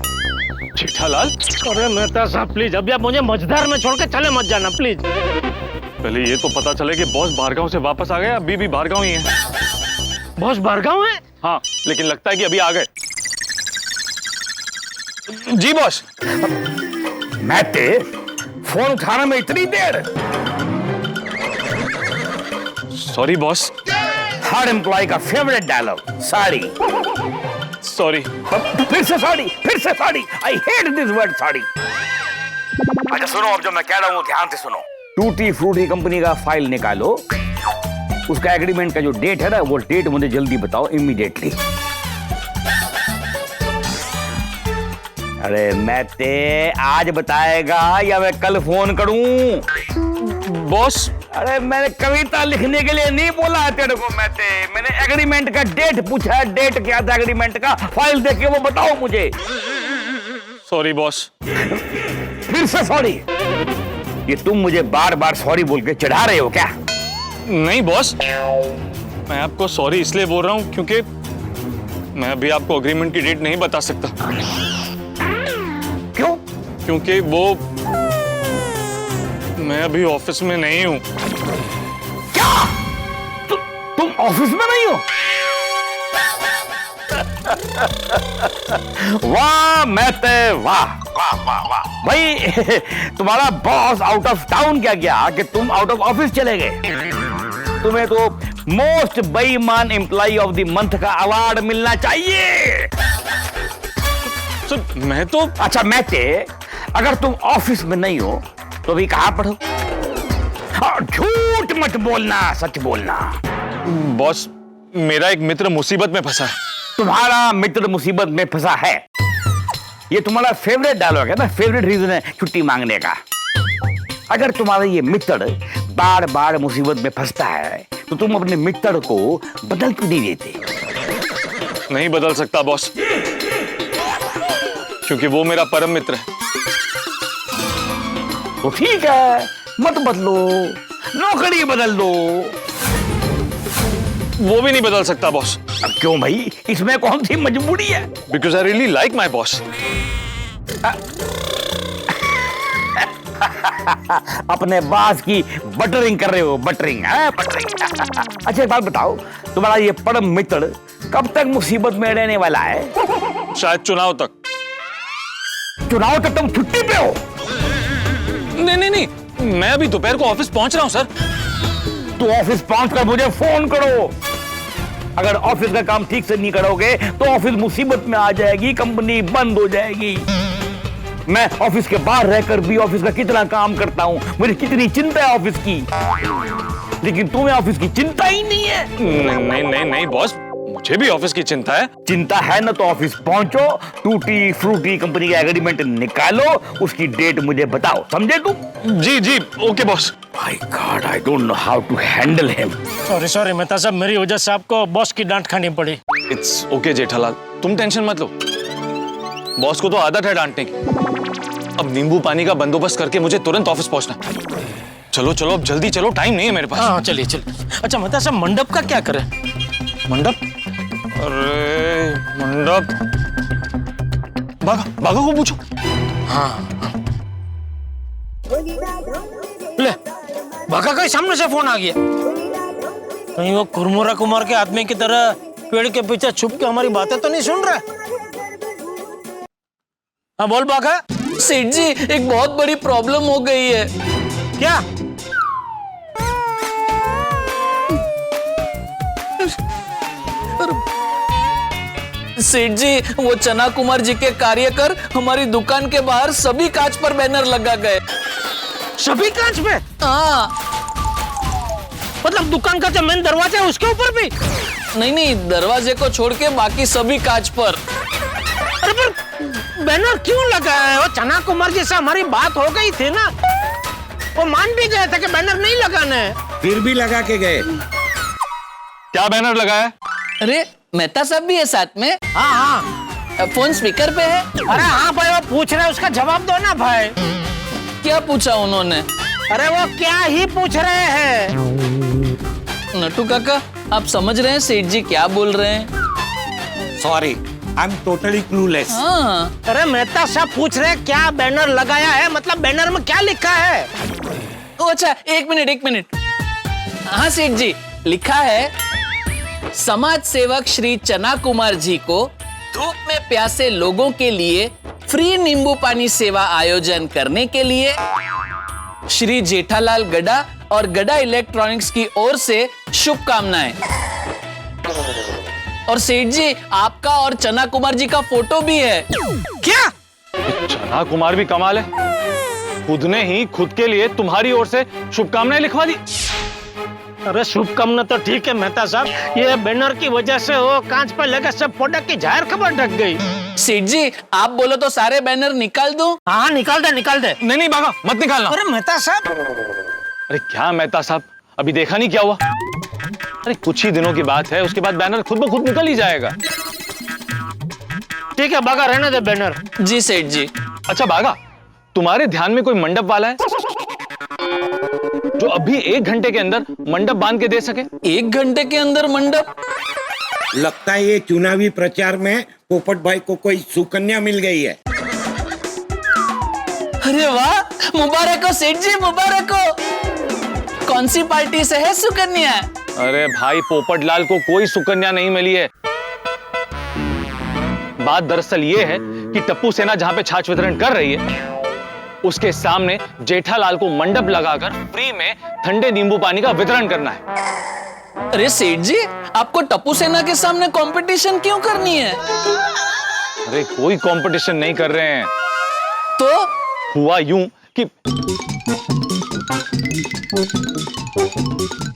जेठालाल? अरे मेहता साहब प्लीज, अभी आप मुझे मझधार में छोड़ के चले मत जाना प्लीज। पहले ये तो पता चले कि बॉस बाहरगांव से वापस आ गए, अभी भी बाहरगांव ही है। बॉस बाहरगांव है? हाँ, लेकिन लगता है कि अभी आ गए। जी बॉस। मैते, फोन उठाने में इतनी देर? Sorry boss. हर एम्प्लॉय का फेवरेट डायलॉग, सॉरी। सॉरी। फिर से सॉरी, फिर से sorry. I hate this word sorry. अच्छा सुनो, अब जो मैं कह रहा हूँ ध्यान से सुनो। टूटी फ्रूटी कंपनी का फाइल निकालो, उसका एग्रीमेंट का जो डेट है ना, वो डेट मुझे जल्दी बताओ, इमीडिएटली। अरे मैते, आज बताएगा या मैं कल फोन करूं? बॉस, अरे मैंने कविता लिखने के लिए नहीं बोला है तेरे को मैते, मैंने एग्रीमेंट का डेट पूछा है। डेट क्या था एग्रीमेंट का? फाइल देख के वो बताओ मुझे। Sorry boss. फिर से सॉरी? ये तुम मुझे बार बार सॉरी बोल के चिढ़ा रहे हो क्या? नहीं बॉस, मैं आपको सॉरी इसलिए बोल रहा हूं क्योंकि मैं अभी आपको एग्रीमेंट की डेट नहीं बता सकता। क्यों? क्योंकि वो मैं अभी ऑफिस में नहीं हूं। क्या? तुम ऑफिस में नहीं हो? वाह मैते, वाह वाह वाह वाह भाई। तुम्हारा बॉस आउट ऑफ टाउन क्या गया कि तुम आउट ऑफ ऑफिस चले गए? तुम्हें तो मोस्ट बेईमान एम्प्लॉय ऑफ द मंथ का अवार्ड मिलना चाहिए। मैं तो अच्छा मैते, अगर तुम ऑफिस में नहीं हो तो भी कहां पढ़ो? झूठ मत बोलना, सच बोलना। बॉस, मेरा एक मित्र मुसीबत में फंसा है। तुम्हारा मित्र मुसीबत में फंसा है, ये तुम्हारा फेवरेट डायलॉग है ना, फेवरेट रीजन है छुट्टी मांगने का। अगर तुम्हारा ये मित्र बार बार मुसीबत में फंसता है तो तुम अपने मित्र को बदल क्यों नहीं देते? नहीं बदल सकता बॉस, क्योंकि वो मेरा परम मित्र है। तो ठीक है, मत बदलो, नौकरी बदल दो। वो भी नहीं बदल सकता बॉस। अब क्यों भाई, इसमें कौन सी मजबूरी है? Because I really like my boss. अपने बास की बटरिंग कर रहे हो, बटरिंग है, बटरिंग। अच्छा एक बात बताओ, तुम्हारा ये परम मित्र कब तक मुसीबत में रहने वाला है? शायद चुनाव तक। चुनाव तक तुम छुट्टी पे हो? नहीं नहीं नहीं, मैं अभी दोपहर को ऑफिस पहुंच रहा हूं सर। तो ऑफिस पहुंचकर मुझे फोन करो। अगर ऑफिस का काम ठीक से नहीं करोगे तो ऑफिस मुसीबत में आ जाएगी, कंपनी बंद हो जाएगी। मैं ऑफिस के बाहर रहकर भी ऑफिस का कितना काम करता हूँ, मुझे कितनी चिंता है ऑफिस की, लेकिन तुम्हें ऑफिस की चिंता ही नहीं है। नहीं नहीं नहीं बॉस, मुझे भी ऑफिस की चिंता है। चिंता है ना तो ऑफिस पहुंचो, टूटी फ्रूटी कंपनी का एग्रीमेंट निकालो, उसकी डेट मुझे बताओ, समझे तुम? जी जी okay boss. My god, I don't know how to handle him. Sorry sorry Mehta साहब, मेरी वजह से आपको बॉस की डांट खानी पड़ी। इट्स ओके जेठालाल, तुम टेंशन मत लो, बॉस को तो आदत है डांटने की। अब नींबू पानी का बंदोबस्त करके मुझे तुरंत ऑफिस पहुंचना है। चलो चलो अब जल्दी चलो, टाइम नहीं है मेरे पास। हाँ चलिए चलिए। अच्छा मेहता साहब, मंडप का क्या करें? मंडप? अरे मंडप, बागा बागा को पूछो। हाँ ले, बागा का सामने से फोन आ गया। कहीं वो कुरमुरा कुमार के आदमी की तरह पेड़ के पीछे छुप के हमारी बातें तो नहीं सुन रहा? हाँ बोल बागा। सेठ जी, एक बहुत बड़ी प्रॉब्लम हो गई है। क्या? सेठ जी, वो चना कुमार जी के कार्यकर हमारी दुकान के बाहर सभी कांच पर बैनर लगा गए। सभी कांच पे? हाँ। मतलब दुकान का जो मेन दरवाजा है उसके ऊपर भी? नहीं नहीं, दरवाजे को छोड़ के बाकी सभी कांच पर। अरे पर बैनर क्यों लगा है? वो चना कुमार जी से हमारी बात हो गई थी ना, वो मान भी गए थे कि बैनर नहीं लगाना है, फिर भी लगा के गए। क्या बैनर लगाया? अरे मेहता साहब भी है साथ में। हाँ हाँ। फोन स्पीकर पे है। अरे हाँ भाई, वो पूछ रहे, उसका जवाब दो ना भाई। क्या पूछा उन्होंने? अरे वो क्या ही पूछ रहे हैं। नट्टू काका, आप समझ रहे हैं सेठ जी क्या बोल रहे हैं? Sorry, I am totally clueless. हाँ। अरे मेहता साहब पूछ रहे क्या बैनर लगाया है, मतलब बैनर में क्या लिखा है? ओ अच्छा, एक मिनट। हाँ सेठ जी, लिखा है समाज सेवक श्री चना कुमार जी को धूप में प्यासे लोगों के लिए फ्री नींबू पानी सेवा आयोजन करने के लिए श्री जेठालाल गड्ढा और गड्ढा इलेक्ट्रॉनिक्स की ओर से शुभकामनाएं। और सेठ जी, आपका और चना कुमार जी का फोटो भी है। क्या? चना कुमार भी कमाल है, खुद ने ही खुद के लिए तुम्हारी ओर से शुभकामनाएं लिखवा दी। अरे शुभकामना तो ठीक है मेहता साहब, ये बैनर की वजह से वो कांच पर लगे सब प्रोडक्ट की जाहिर खबर ढक गई। सेठ जी, आप बोलो तो सारे बैनर निकाल दो। हाँ निकाल दे। नहीं बागा, मत निकालना। अरे मेहता साहब। अरे क्या मेहता साहब, अभी देखा नहीं क्या हुआ? अरे कुछ ही दिनों की बात है, उसके बाद बैनर खुद ब खुद निकल ही जाएगा। ठीक है बागा, रहने दे बैनर। जी सेठ जी। अच्छा बागा, तुम्हारे ध्यान में कोई मंडप वाला है जो अभी 1 घंटे के अंदर मंडप बांध के दे सके? 1 घंटे के अंदर मंडप? लगता है ये चुनावी प्रचार में पोपट भाई को कोई सुकन्या मिल गई है। अरे वाह, मुबारक हो सेठ जी, मुबारक हो। कौन सी पार्टी से है सुकन्या? अरे भाई, पोपटलाल को कोई सुकन्या नहीं मिली है। बात दरअसल ये है कि टप्पू सेना जहां पे छाछ वितरण कर रही है, उसके सामने जेठालाल को मंडप लगाकर फ्री में ठंडे नींबू पानी का वितरण करना है। अरे सेठ जी, आपको टप्पू सेना के सामने कंपटीशन क्यों करनी है? अरे कोई कंपटीशन नहीं कर रहे हैं। तो हुआ यूं कि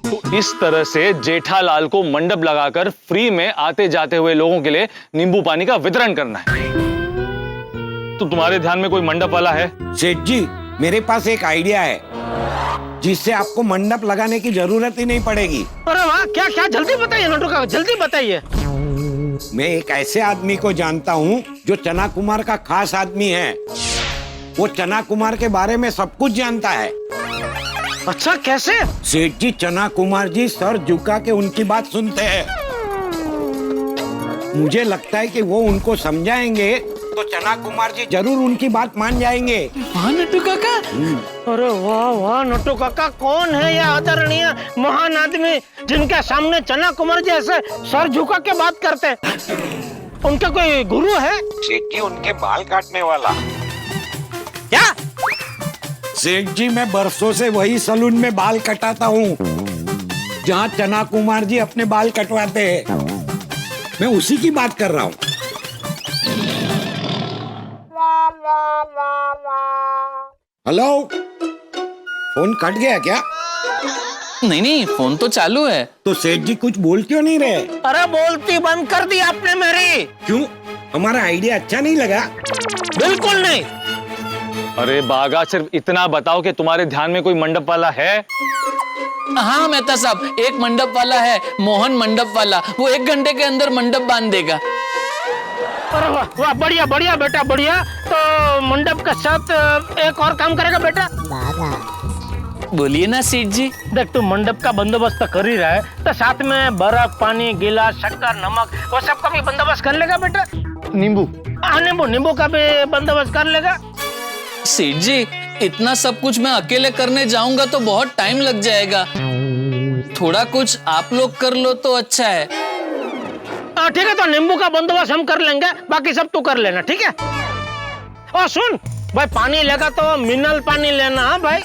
तो इस तरह से जेठालाल को मंडप लगाकर फ्री में आते जाते हुए लोगों के लिए नींबू पानी का वितरण करना है। तो तुम्हारे ध्यान में कोई मंडप वाला है? सेठ जी, मेरे पास एक आइडिया है जिससे आपको मंडप लगाने की जरूरत ही नहीं पड़ेगी। अरे वाह, क्या जल्दी बताइए नटू काका, जल्दी बताइए। मैं एक ऐसे आदमी को जानता हूँ जो चना कुमार का खास आदमी है। वो चना कुमार के बारे में सब कुछ जानता है। अच्छा, कैसे? सेठ जी, चना कुमार जी सर झुका के उनकी बात सुनते हैं। मुझे लगता है कि वो उनको समझाएंगे तो चना कुमार जी जरूर उनकी बात मान जाएंगे। हाँ नट्टू काका। अरे वाह नट्टू काका, कौन है यह आदरणीय महान आदमी जिनके सामने चना कुमार जी ऐसे सर झुका के बात करते हैं? उनका कोई गुरु है? सेठ जी, उनके बाल काटने वाला। क्या? सेठ जी, मैं बरसों से वही सलून में बाल कटाता हूँ जहाँ चना कुमार जी अपने बाल कटवाते हैं। मैं उसी की बात कर रहा हूँ। हेलो, फोन कट गया क्या? नहीं नहीं, फोन तो चालू है। तो सेठ जी कुछ बोल क्यों नहीं रहे? अरे बोलती बंद कर दी आपने मेरी। क्यों? हमारा आइडिया अच्छा नहीं लगा? बिल्कुल नहीं। अरे बागा, सिर्फ इतना बताओ कि तुम्हारे ध्यान में कोई मंडप वाला है? हाँ मेहता साहब, एक मंडप वाला है, मोहन मंडप वाला। वो 1 घंटे के अंदर मंडप बांध देगा। अरे वाह वाह, बढ़िया बढ़िया बेटा बढ़िया। तो मंडप के साथ एक और काम करेगा बेटा। बोलिए ना सेठ जी। देख, तू मंडप का बंदोबस्त कर ही रहा है, तो साथ में बर्फ, पानी, गिलास, शक्कर, नमक, वो सब का भी बंदोबस्त कर लेगा बेटा। नींबू? हाँ, नींबू का भी बंदोबस्त कर लेगा। सेठ जी, इतना सब कुछ मैं अकेले करने जाऊंगा तो बहुत टाइम लग जाएगा। थोड़ा कुछ आप लोग कर लो तो अच्छा है। ठीक है, तो नींबू का बंदोबस्त हम कर लेंगे, बाकी सब तू कर लेना, ठीक है? और सुन भाई, पानी लेगा तो मिनरल पानी लेना। हाँ भाई।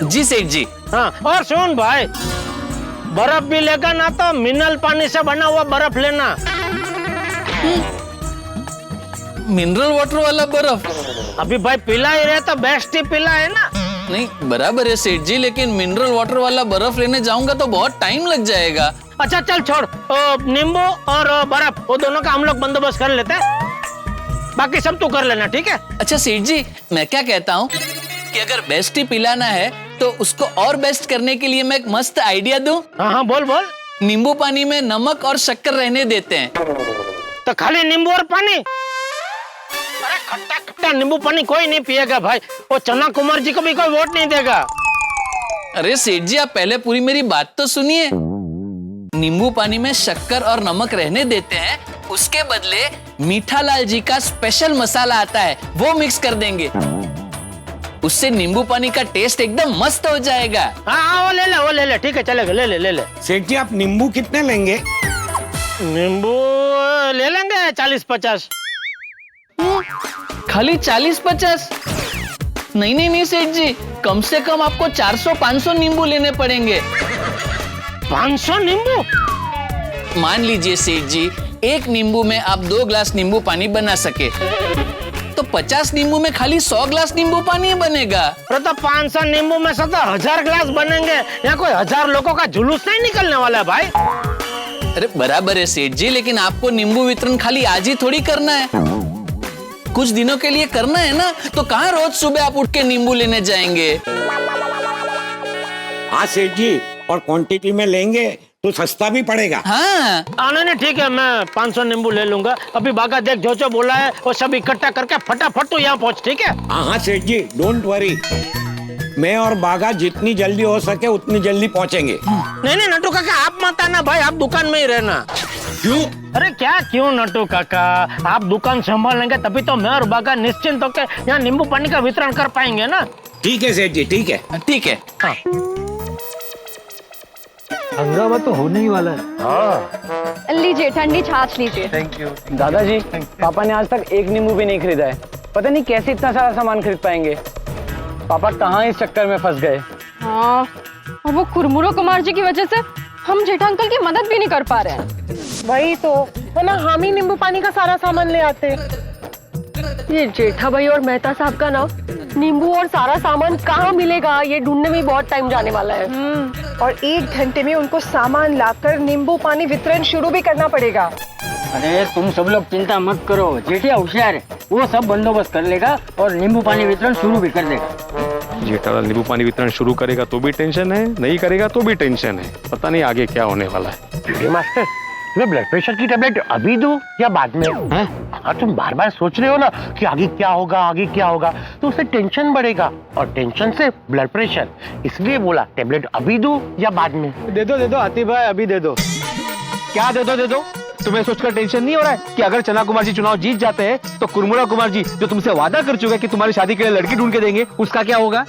जी सेठ जी। हाँ, और सुन भाई, बर्फ भी लेगा ना तो मिनरल पानी से बना हुआ बर्फ लेना। मिनरल वाटर वाला बर्फ? अभी भाई पिला ही रहे तो बेस्ट ही पिला है ना। नहीं बराबर है सेठ जी, लेकिन मिनरल वाटर वाला बर्फ लेने जाऊंगा तो बहुत टाइम लग जाएगा। अच्छा चल छोड़, नींबू और बर्फ वो दोनों का हम लोग बंदोबस्त कर लेते हैं, बाकी सब तू कर लेना, ठीक है? अच्छा सेठ जी, मैं क्या कहता हूँ कि अगर बेस्ट ही पिलाना है तो उसको और बेस्ट करने के लिए मैं एक मस्त आइडिया दूं। हाँ हाँ, बोल बोल। नींबू पानी में नमक और शक्कर रहने देते हैं। तो खाली नींबू और पानी? अरे खट्टा खट्टा नींबू पानी कोई नहीं पिएगा भाई, वो चना कुमार जी को भी कोई वोट नहीं देगा। अरे सेठ जी, आप पहले पूरी मेरी बात तो सुनिए। नींबू पानी में शक्कर और नमक रहने देते हैं, उसके बदले मीठा लाल जी का स्पेशल मसाला आता है, वो मिक्स कर देंगे। उससे नींबू पानी का टेस्ट एकदम मस्त हो जाएगा। हाँ, वो ले ले, ठीक है, चलेगा, ले ले। सेठ जी, आप नींबू कितने लेंगे? नींबू ले लेंगे 40-50। खाली 40-50? नहीं सेठ जी, कम से कम आपको 400-500 नींबू लेने पड़ेंगे। 500 नींबू? मान लीजिए सेठ जी, 1 नींबू में आप 2 ग्लास नींबू पानी बना सके तो 50 नींबू में खाली 100 ग्लास नींबू पानी बनेगा। तो 500 नींबू में 1000 ग्लास बनेंगे। यहाँ कोई 1000 लोगों का जुलूस नहीं निकलने वाला है भाई। अरे बराबर है सेठ जी, लेकिन आपको नींबू वितरण खाली आज ही थोड़ी करना है, कुछ दिनों के लिए करना है ना। तो कहाँ रोज सुबह आप उठ के नींबू लेने जाएंगे? हाँ सेठ जी, और क्वांटिटी में लेंगे तो सस्ता भी पड़ेगा। हाँ नहीं ठीक है, मैं 500 नींबू ले लूंगा। अभी बागा देख जो बोला है वो सब इकट्ठा करके फटाफट तू यहाँ पहुँच, ठीक है? हाँ सेठ जी, डोंट वरी, मैं और बागा जितनी जल्दी हो सके उतनी जल्दी पहुँचेंगे। नहीं नट्टू काका, आप मत आना भाई, आप दुकान में ही रहना। क्यों? अरे क्या क्यों नट्टू काका, आप दुकान संभाल लेंगे तभी तो मैं और बागा निश्चिंत होकर यहाँ नींबू पानी का वितरण कर पाएंगे ना। ठीक है सेठ जी, ठीक है। ठीक है। हाँ, हंगामा तो होने ही वाला है। लीजिए, ठंडी छाछ लीजिए। Thank you. दादाजी, पापा ने आज तक 1 नींबू भी नहीं खरीदा है, पता नहीं कैसे इतना सारा सामान खरीद पाएंगे। पापा कहाँ इस चक्कर में फंस गए। हाँ, और वो खुरमुरो कुमार जी की वजह से हम जेठा अंकल की मदद भी नहीं कर पा रहे हैं। वही तो, वरना हम ही नींबू पानी का सारा सामान ले आते। ये जेठा भाई और मेहता साहब का ना नींबू और सारा सामान कहाँ मिलेगा, ये ढूंढने में बहुत टाइम जाने वाला है। और 1 घंटे में उनको सामान लाकर नींबू पानी वितरण शुरू भी करना पड़ेगा। अरे तुम सब लोग चिंता मत करो, जेठिया होशियार है, वो सब बंदोबस्त कर लेगा और नींबू पानी वितरण शुरू भी कर देगा। जेठालाल नींबू पानी वितरण शुरू करेगा तो भी टेंशन है, नहीं करेगा तो भी टेंशन है, पता नहीं आगे क्या होने वाला है। मास्टर, मैं ब्लड प्रेशर की टेबलेट अभी दूं या बाद में? हाँ, तुम बार बार सोच रहे हो ना कि आगे क्या होगा, तो उससे टेंशन बढ़ेगा और टेंशन से ब्लड प्रेशर, इसलिए बोला टेबलेट अभी दूं या बाद में? दे दो आतिफ भाई, अभी दे दो। क्या दे दो? तुम्हें सोचकर टेंशन नहीं हो रहा है कि अगर चना कुमार जी चुनाव जीत जाते हैं तो कुरमुरा कुमार जी जो तुमसे वादा कर चुके हैं कि तुम्हारी शादी के लिए लड़की ढूंढ के देंगे, उसका क्या होगा?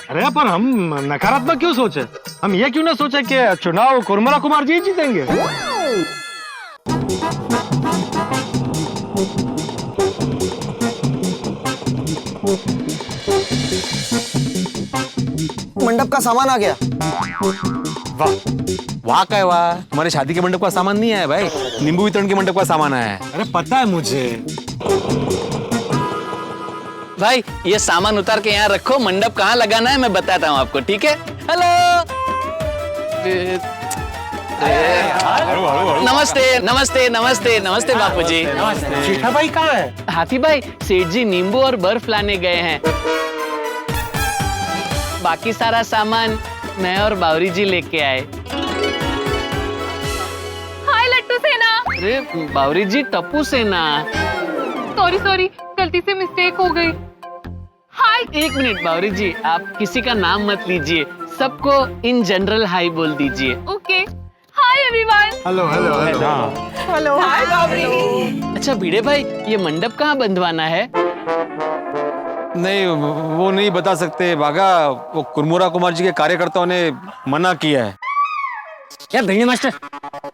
अरे पर हम नकारात्मक क्यों सोचे? हम ये क्यों ना सोचे कि चुनाव कुरमुरा कुमार जी जीतेंगे? मंडप का सामान आ गया। वाह क्या है वाह, तुम्हारे शादी के मंडप का सामान नहीं आया भाई, नींबू वितरण के मंडप का सामान आया है। अरे पता है मुझे। भाई ये सामान उतार के यहाँ रखो, मंडप कहाँ लगाना है मैं बताता हूँ आपको, ठीक है? हेलो, नमस्ते नमस्ते नमस्ते नमस्ते बापूजी। जेठा भाई कहाँ है? हाथी भाई, सेठ जी नींबू और बर्फ लाने गए हैं। बाकी सारा सामान मैं और बावरी जी लेके आए। हाय लट्टू सेना। अरे बावरी जी, टप्पू सेना। सॉरी सॉरी, गलती से मिस्टेक हो गई। हाय। एक मिनट बावरी जी, आप किसी का नाम मत लीजिए, सबको इन जनरल हाई बोल दीजिए। Okay, hi everyone. Hello hello hello. Hello, hi Bawri. अच्छा भिड़े भाई, ये मंडप कहाँ बंधवाना है? नहीं, वो नहीं बता सकते बागा, वो कुरमुरा कुमार जी के कार्यकर्ताओं ने मना किया है। क्या भिड़े मास्टर,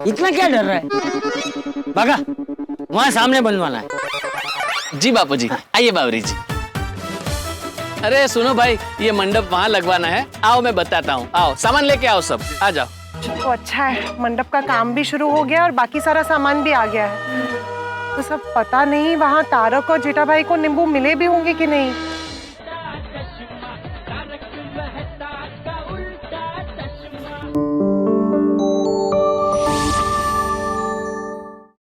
इतना क्या डर रहा है? बागा, वहाँ सामने बनवाना है। जी बापूजी, आइए बावरी जी। अरे सुनो भाई, ये मंडप वहाँ लगवाना है, आओ मैं बताता हूँ, आओ सामान लेके आओ, सब आ जाओ। तो अच्छा है, मंडप का काम भी शुरू हो गया और बाकी सारा सामान भी आ गया है। तो सब पता नहीं वहाँ तारक और जेठा भाई को नींबू मिले भी होंगे कि नहीं।